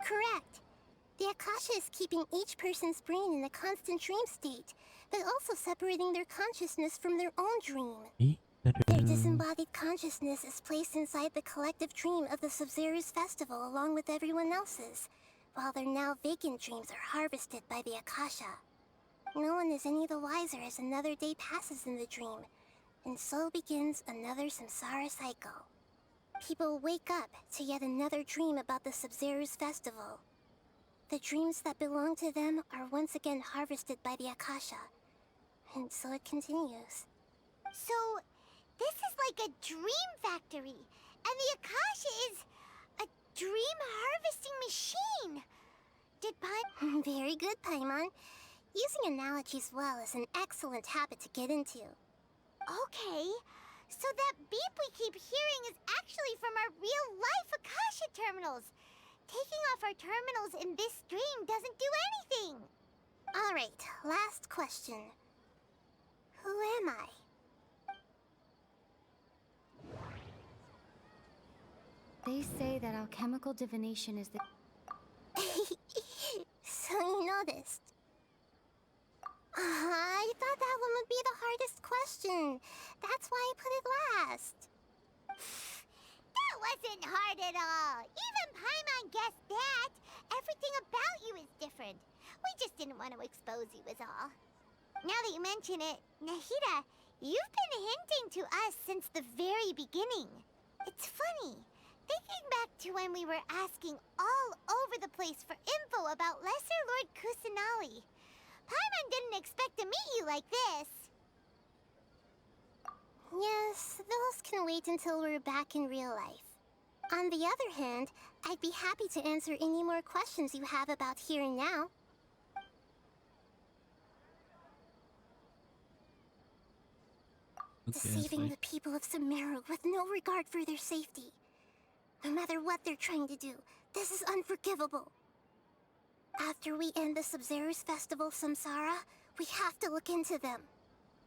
Correct. The Akasha is keeping each person's brain in a constant dream state, but also separating their consciousness from their own dream. Their disembodied consciousness is placed inside the collective dream of the Sub-Zero's festival along with everyone else's, while their now vacant dreams are harvested by the Akasha. No one is any the wiser as another day passes in the dream, and so begins another samsara cycle. People wake up to yet another dream about the Sub-Zero's festival. The dreams that belong to them are once again harvested by the Akasha, and so it continues. So, this is like a dream factory, and the Akasha is a dream harvesting machine. Did Paimon... Very good, Paimon. Using analogies well is an excellent habit to get into. Okay, so that beep we keep hearing is actually from our real-life Akasha terminals. Taking off our terminals in this dream doesn't do anything. Alright, last question. Who am I? They say that alchemical divination is the... So you noticed. I thought that one would be the hardest question. That's why I put it last. That wasn't hard at all. Even Paimon guessed that. Everything about you is different. We just didn't want to expose you is all. Now that you mention it, Nahida, you've been hinting to us since the very beginning. It's funny. Thinking back to when we were asking all over the place for info about Lesser Lord Kusanali. Paimon didn't expect to meet you like this. Yes, those can wait until we're back in real life. On the other hand, I'd be happy to answer any more questions you have about here and now. Deceiving the people of Sumeru with no regard for their safety. No matter what they're trying to do, this is unforgivable. After we end the Sub-Zero's Festival Samsara, we have to look into them.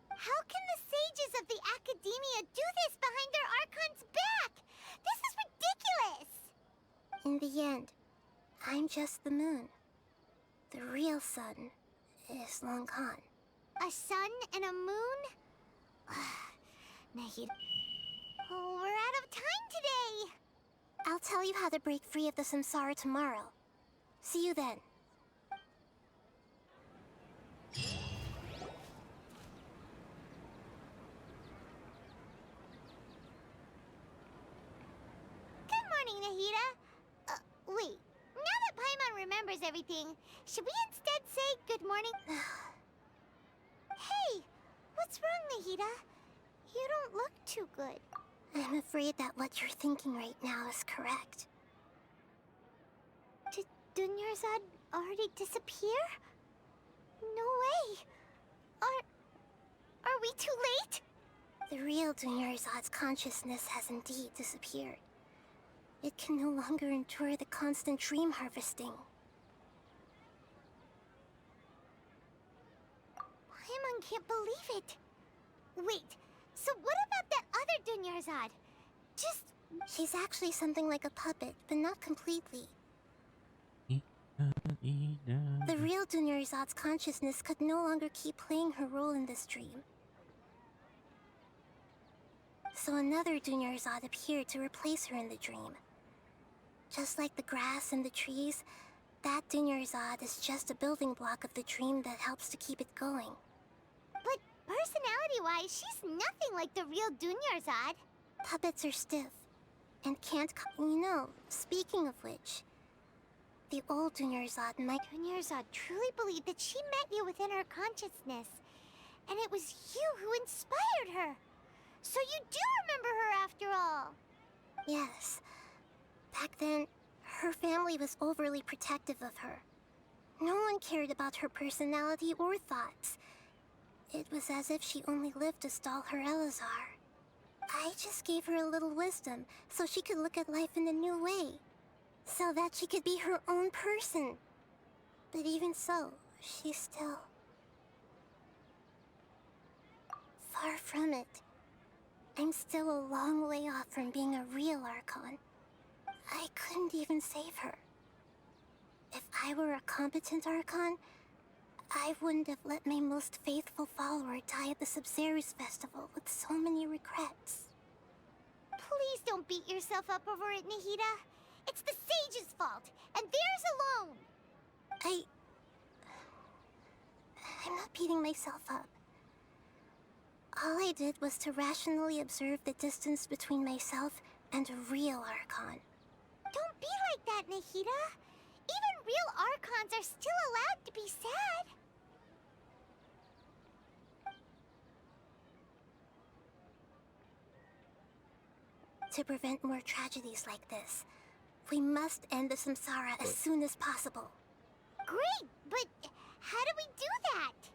How can the sages of the Academia do this behind their Archon's back? This is ridiculous! In the end, I'm just the moon. The real sun is long gone. A sun and a moon? Nahida. Oh, we're out of time today! I'll tell you how to break free of the Samsara tomorrow. See you then. Good morning, Nahida. Wait. Now that Paimon remembers everything, should we instead say good morning? Hey! What's wrong, Nahida? You don't look too good. I'm afraid that what you're thinking right now is correct. Did Dunyarzad already disappear? No way! Are we too late? The real Dunyarzad's consciousness has indeed disappeared. It can no longer endure the constant dream harvesting. Paimon can't believe it. Wait, so what about that other Dunyarzad? She's actually something like a puppet, but not completely. The real Dunyarzad's consciousness could no longer keep playing her role in this dream. So another Dunyarzad appeared to replace her in the dream. Just like the grass and the trees, that Dunyarzad is just a building block of the dream that helps to keep it going. But personality-wise, she's nothing like the real Dunyarzad. Puppets are stiff, and can't you know, speaking of which, the old Dunyarzad might... Dunyarzad truly believed that she met you within her consciousness, and it was you who inspired her. So you do remember her after all. Yes. Back then, her family was overly protective of her. No one cared about her personality or thoughts. It was as if she only lived to stall her Elazar. I just gave her a little wisdom so she could look at life in a new way. So that she could be her own person. But even so, she's still... far from it. I'm still a long way off from being a real Archon. I couldn't even save her. If I were a competent Archon, I wouldn't have let my most faithful follower die at the Sub-Zero's festival with so many regrets. Please don't beat yourself up over it, Nahida. It's the sage's fault, and theirs alone. I'm not beating myself up. All I did was to rationally observe the distance between myself and a real Archon. Don't be like that, Nahida. Even real Archons are still allowed to be sad. To prevent more tragedies like this, we must end the Samsara as soon as possible. Great, but how do we do that?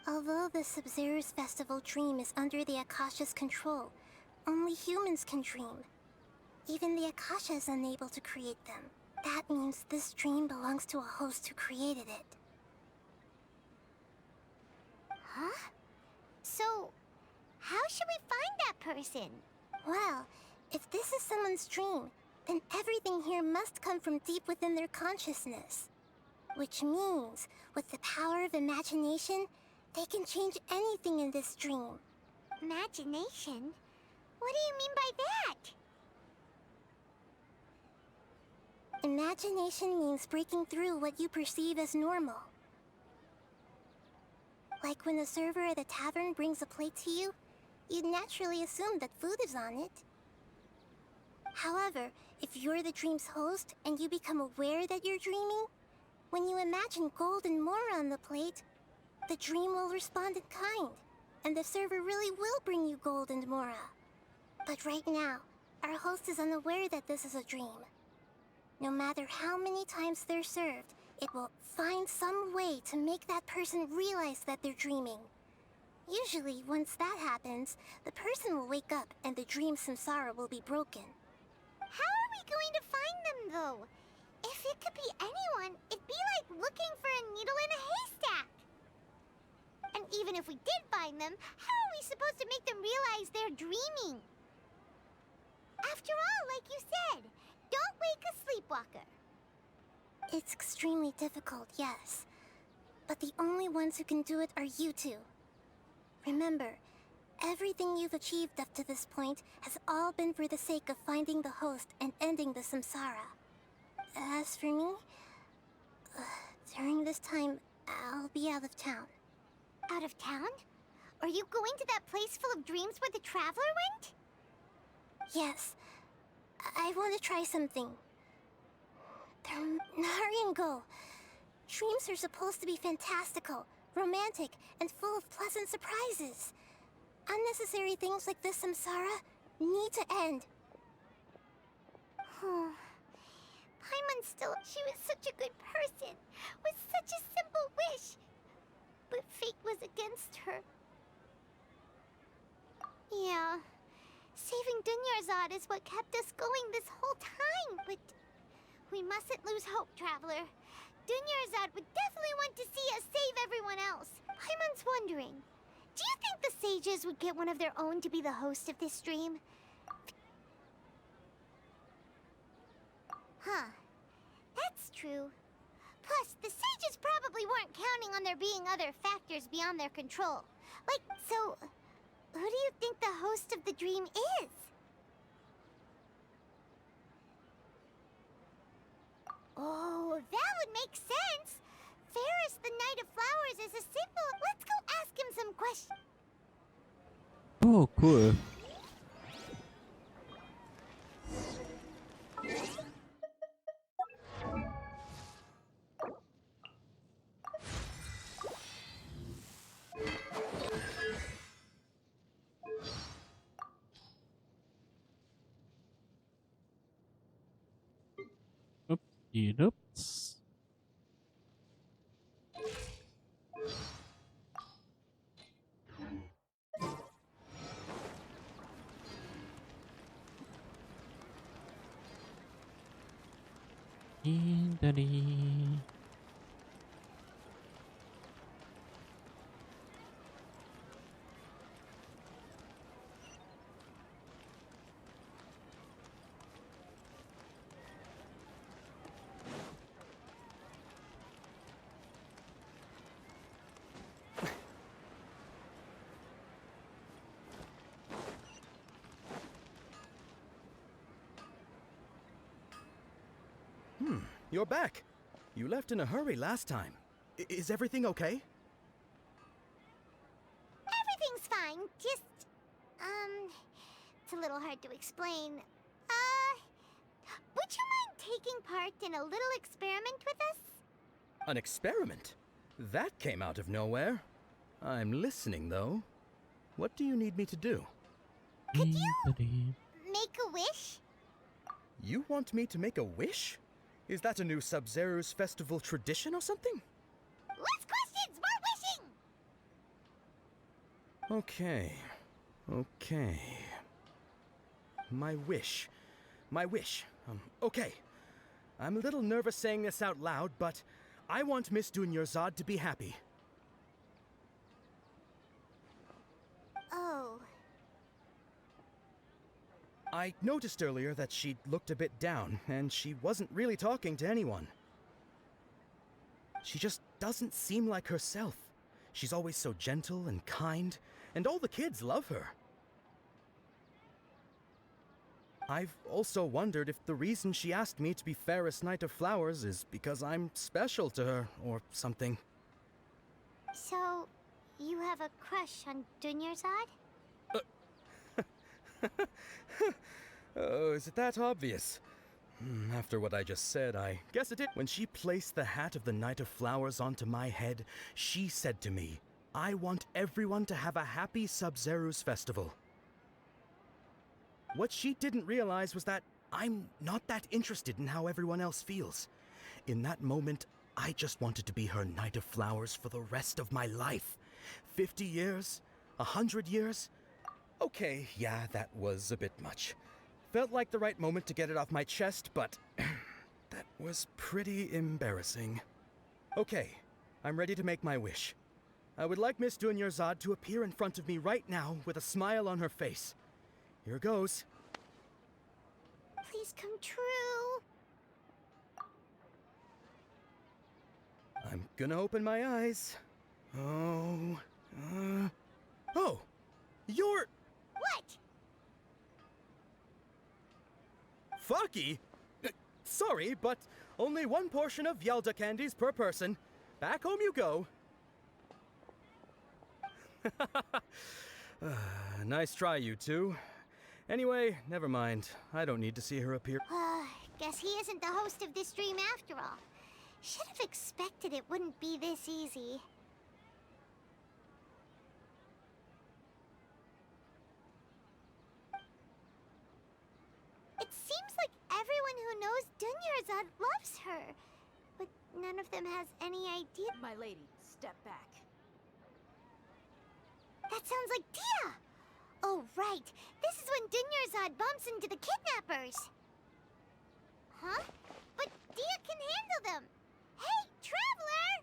Although the Sub-Zero's festival dream is under the Akasha's control, only humans can dream. Even the Akasha is unable to create them. That means this dream belongs to a host who created it. Huh? So, how should we find that person? Well, If this is someone's dream, then everything here must come from deep within their consciousness. Which means, with the power of imagination, they can change anything in this dream. Imagination? What do you mean by that? Imagination means breaking through what you perceive as normal. Like when the server at a tavern brings a plate to you, you'd naturally assume that food is on it. However, if you're the dream's host and you become aware that you're dreaming, when you imagine gold and more on the plate, the dream will respond in kind, and the server really will bring you gold and mora. But right now, our host is unaware that this is a dream. No matter how many times they're served, it will find some way to make that person realize that they're dreaming. Usually, once that happens, the person will wake up and the dream samsara will be broken. How are we going to find them, though? If it could be anyone, it'd be like looking for a needle in a haystack. And even if we did find them, how are we supposed to make them realize they're dreaming? After all, like you said, don't wake a sleepwalker. It's extremely difficult, yes. But the only ones who can do it are you two. Remember, everything you've achieved up to this point has all been for the sake of finding the host and ending the samsara. As for me, during this time, I'll be out of town. Out of town? Are you going to that place full of dreams where the traveler went? Yes. I want to try something. Hurry and go. Dreams are supposed to be fantastical, romantic, and full of pleasant surprises. Unnecessary things like this samsara need to end. Paimon she was such a good person, with such a simple wish. But fate was against her. Yeah, saving Dunyarzad is what kept us going this whole time, but we mustn't lose hope, Traveler. Dunyarzad would definitely want to see us save everyone else. Paimon's wondering, do you think the sages would get one of their own to be the host of this stream? Huh. That's true. Plus, the sages probably weren't counting on there being other factors beyond their control. Like, so, who do you think the host of the dream is? Oh, that would make sense. Ferris, the Knight of Flowers, is a symbol. Let's go ask him some questions. Oh, cool. Oops. Daddy. You're back. You left in a hurry last time. Is everything okay? Everything's fine. Just, it's a little hard to explain. Would you mind taking part in a little experiment with us? An experiment? That came out of nowhere. I'm listening, though. What do you need me to do? Could you make a wish? You want me to make a wish? Is that a new Sub-Zero's festival tradition or something? Less questions! More wishing! Okay. My wish. Okay. I'm a little nervous saying this out loud, but I want Miss Dunyarzad to be happy. Oh. I noticed earlier that she looked a bit down, and she wasn't really talking to anyone. She just doesn't seem like herself. She's always so gentle and kind, and all the kids love her. I've also wondered if the reason she asked me to be Fairest Knight of Flowers is because I'm special to her, or something. So, you have a crush on Dunyarzad? Oh, is it that obvious? After what I just said, I guess it did. When she placed the hat of the Knight of Flowers onto my head, she said to me, "I want everyone to have a happy Sub-Zero's festival." What she didn't realize was that I'm not that interested in how everyone else feels. In that moment, I just wanted to be her Knight of Flowers for the rest of my life. 50 years? 100 years? Okay, yeah, that was a bit much. Felt like the right moment to get it off my chest, but that was pretty embarrassing. Okay, I'm ready to make my wish. I would like Miss Dunyarzad to appear in front of me right now with a smile on her face. Here goes. Please come true. I'm gonna open my eyes. Oh, you're... What? Faki? Sorry, but only one portion of Yalda candies per person. Back home you go. Nice try, you two. Anyway, never mind. I don't need to see her appear. Guess he isn't the host of this stream after all. Should have expected it wouldn't be this easy. It seems like everyone who knows Dunyarzad loves her, but none of them has any idea. My lady, step back. That sounds like Dia! Oh, right. This is when Dunyarzad bumps into the kidnappers. Huh? But Dia can handle them. Hey, Traveler!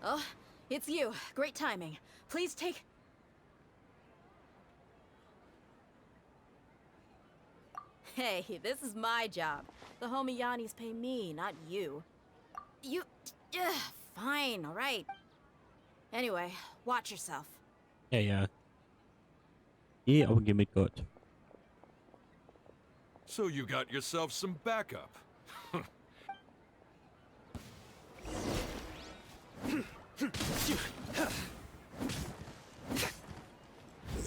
Oh, it's you. Great timing. Please take... Hey, this is my job. The homie Yannis pay me, not you. You... fine, alright. Anyway, watch yourself. Ja, ja. Aber geh mit Gott. So you got yourself some backup.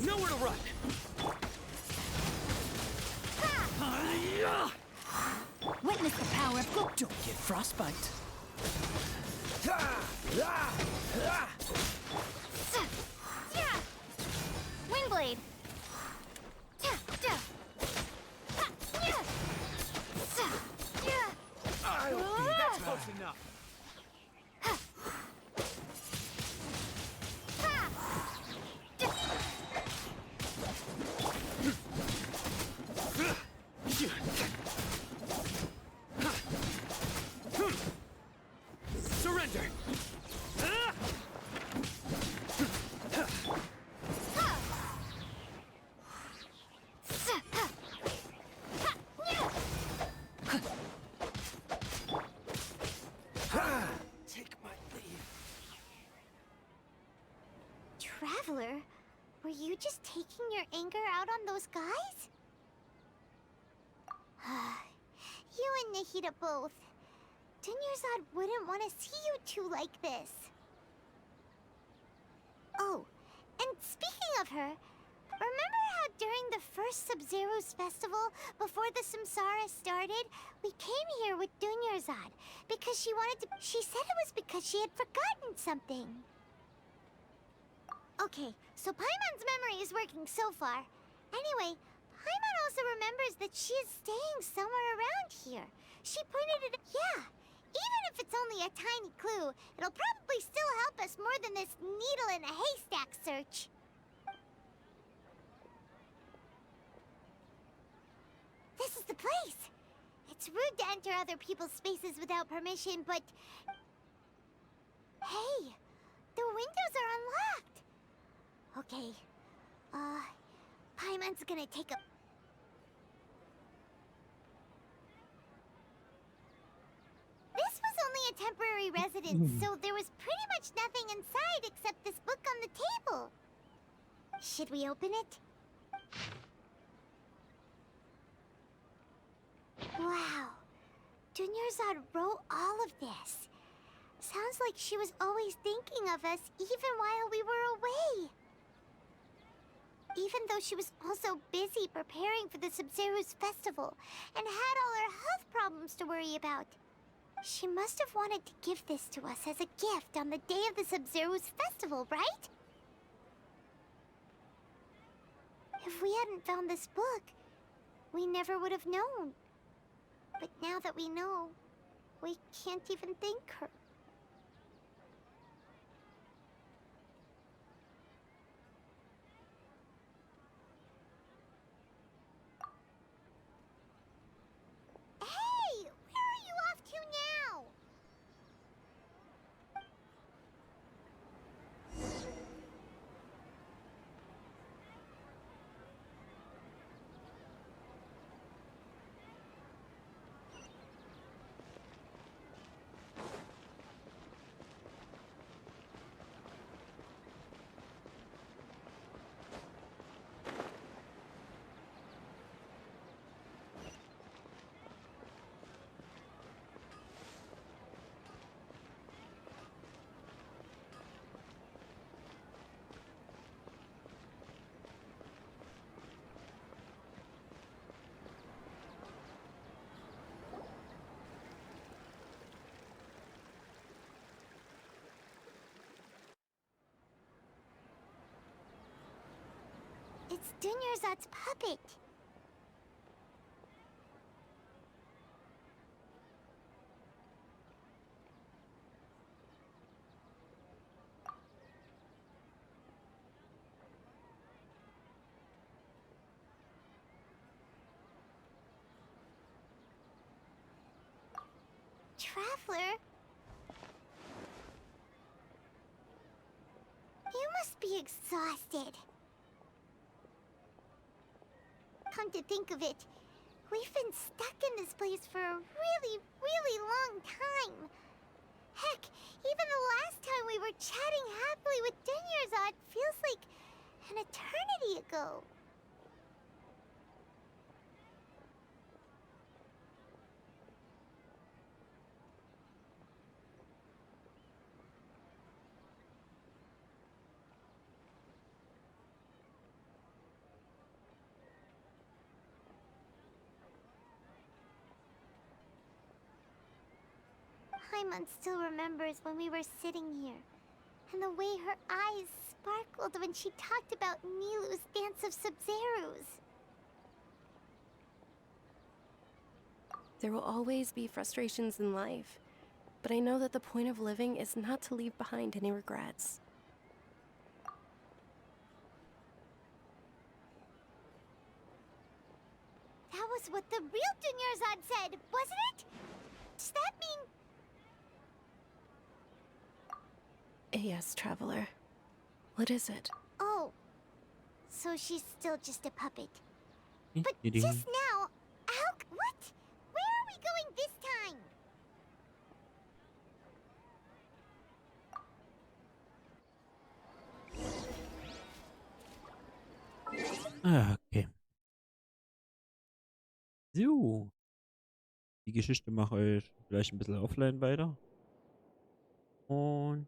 Nowhere to run! Witness the power of Don't get frostbite. Windblade! That's close enough. Surrender! Take my leave. Traveler, were you just taking your anger out on those guys? You and Nahida both. Dunyarzad wouldn't want to see you two like this. Oh, and speaking of her, remember how during the first Sub-Zero's festival, before the Samsara started, we came here with Dunyarzad because she wanted to... She said it was because she had forgotten something. Okay, so Paimon's memory is working so far. Anyway, Paimon also remembers that she is staying somewhere around here. She pointed it. Yeah. Even if it's only a tiny clue, it'll probably still help us more than this needle in a haystack search. This is the place. It's rude to enter other people's spaces without permission, but... Hey, the windows are unlocked. Okay, Paimon's gonna take a... This was only a temporary residence, so there was pretty much nothing inside except this book on the table. Should we open it? Wow. Dunyarzad wrote all of this. Sounds like she was always thinking of us even while we were away. Even though she was also busy preparing for the Sub-Zero's festival and had all her health problems to worry about. She must have wanted to give this to us as a gift on the day of the Sub-Zero's festival, right? If we hadn't found this book, we never would have known. But now that we know, we can't even thank her. Hey! Where are you off to now? It's Dunyarzad's puppet. Traveler? You must be exhausted. Come to think of it, we've been stuck in this place for a really, really long time. Heck, even the last time we were chatting happily with Dunyarzad feels like an eternity ago. Paimon still remembers when we were sitting here, and the way her eyes sparkled when she talked about Nilou's Dance of Sub-Zeros. There will always be frustrations in life, but I know that the point of living is not to leave behind any regrets. That was what the real Dunyarzad said, wasn't it? Does that mean... Yes, Traveler. What is it? Oh, so she's still just a puppet. But just now, what? Where are we going this time? Okay. So. Die Geschichte mache ich vielleicht ein bisschen offline weiter. Und...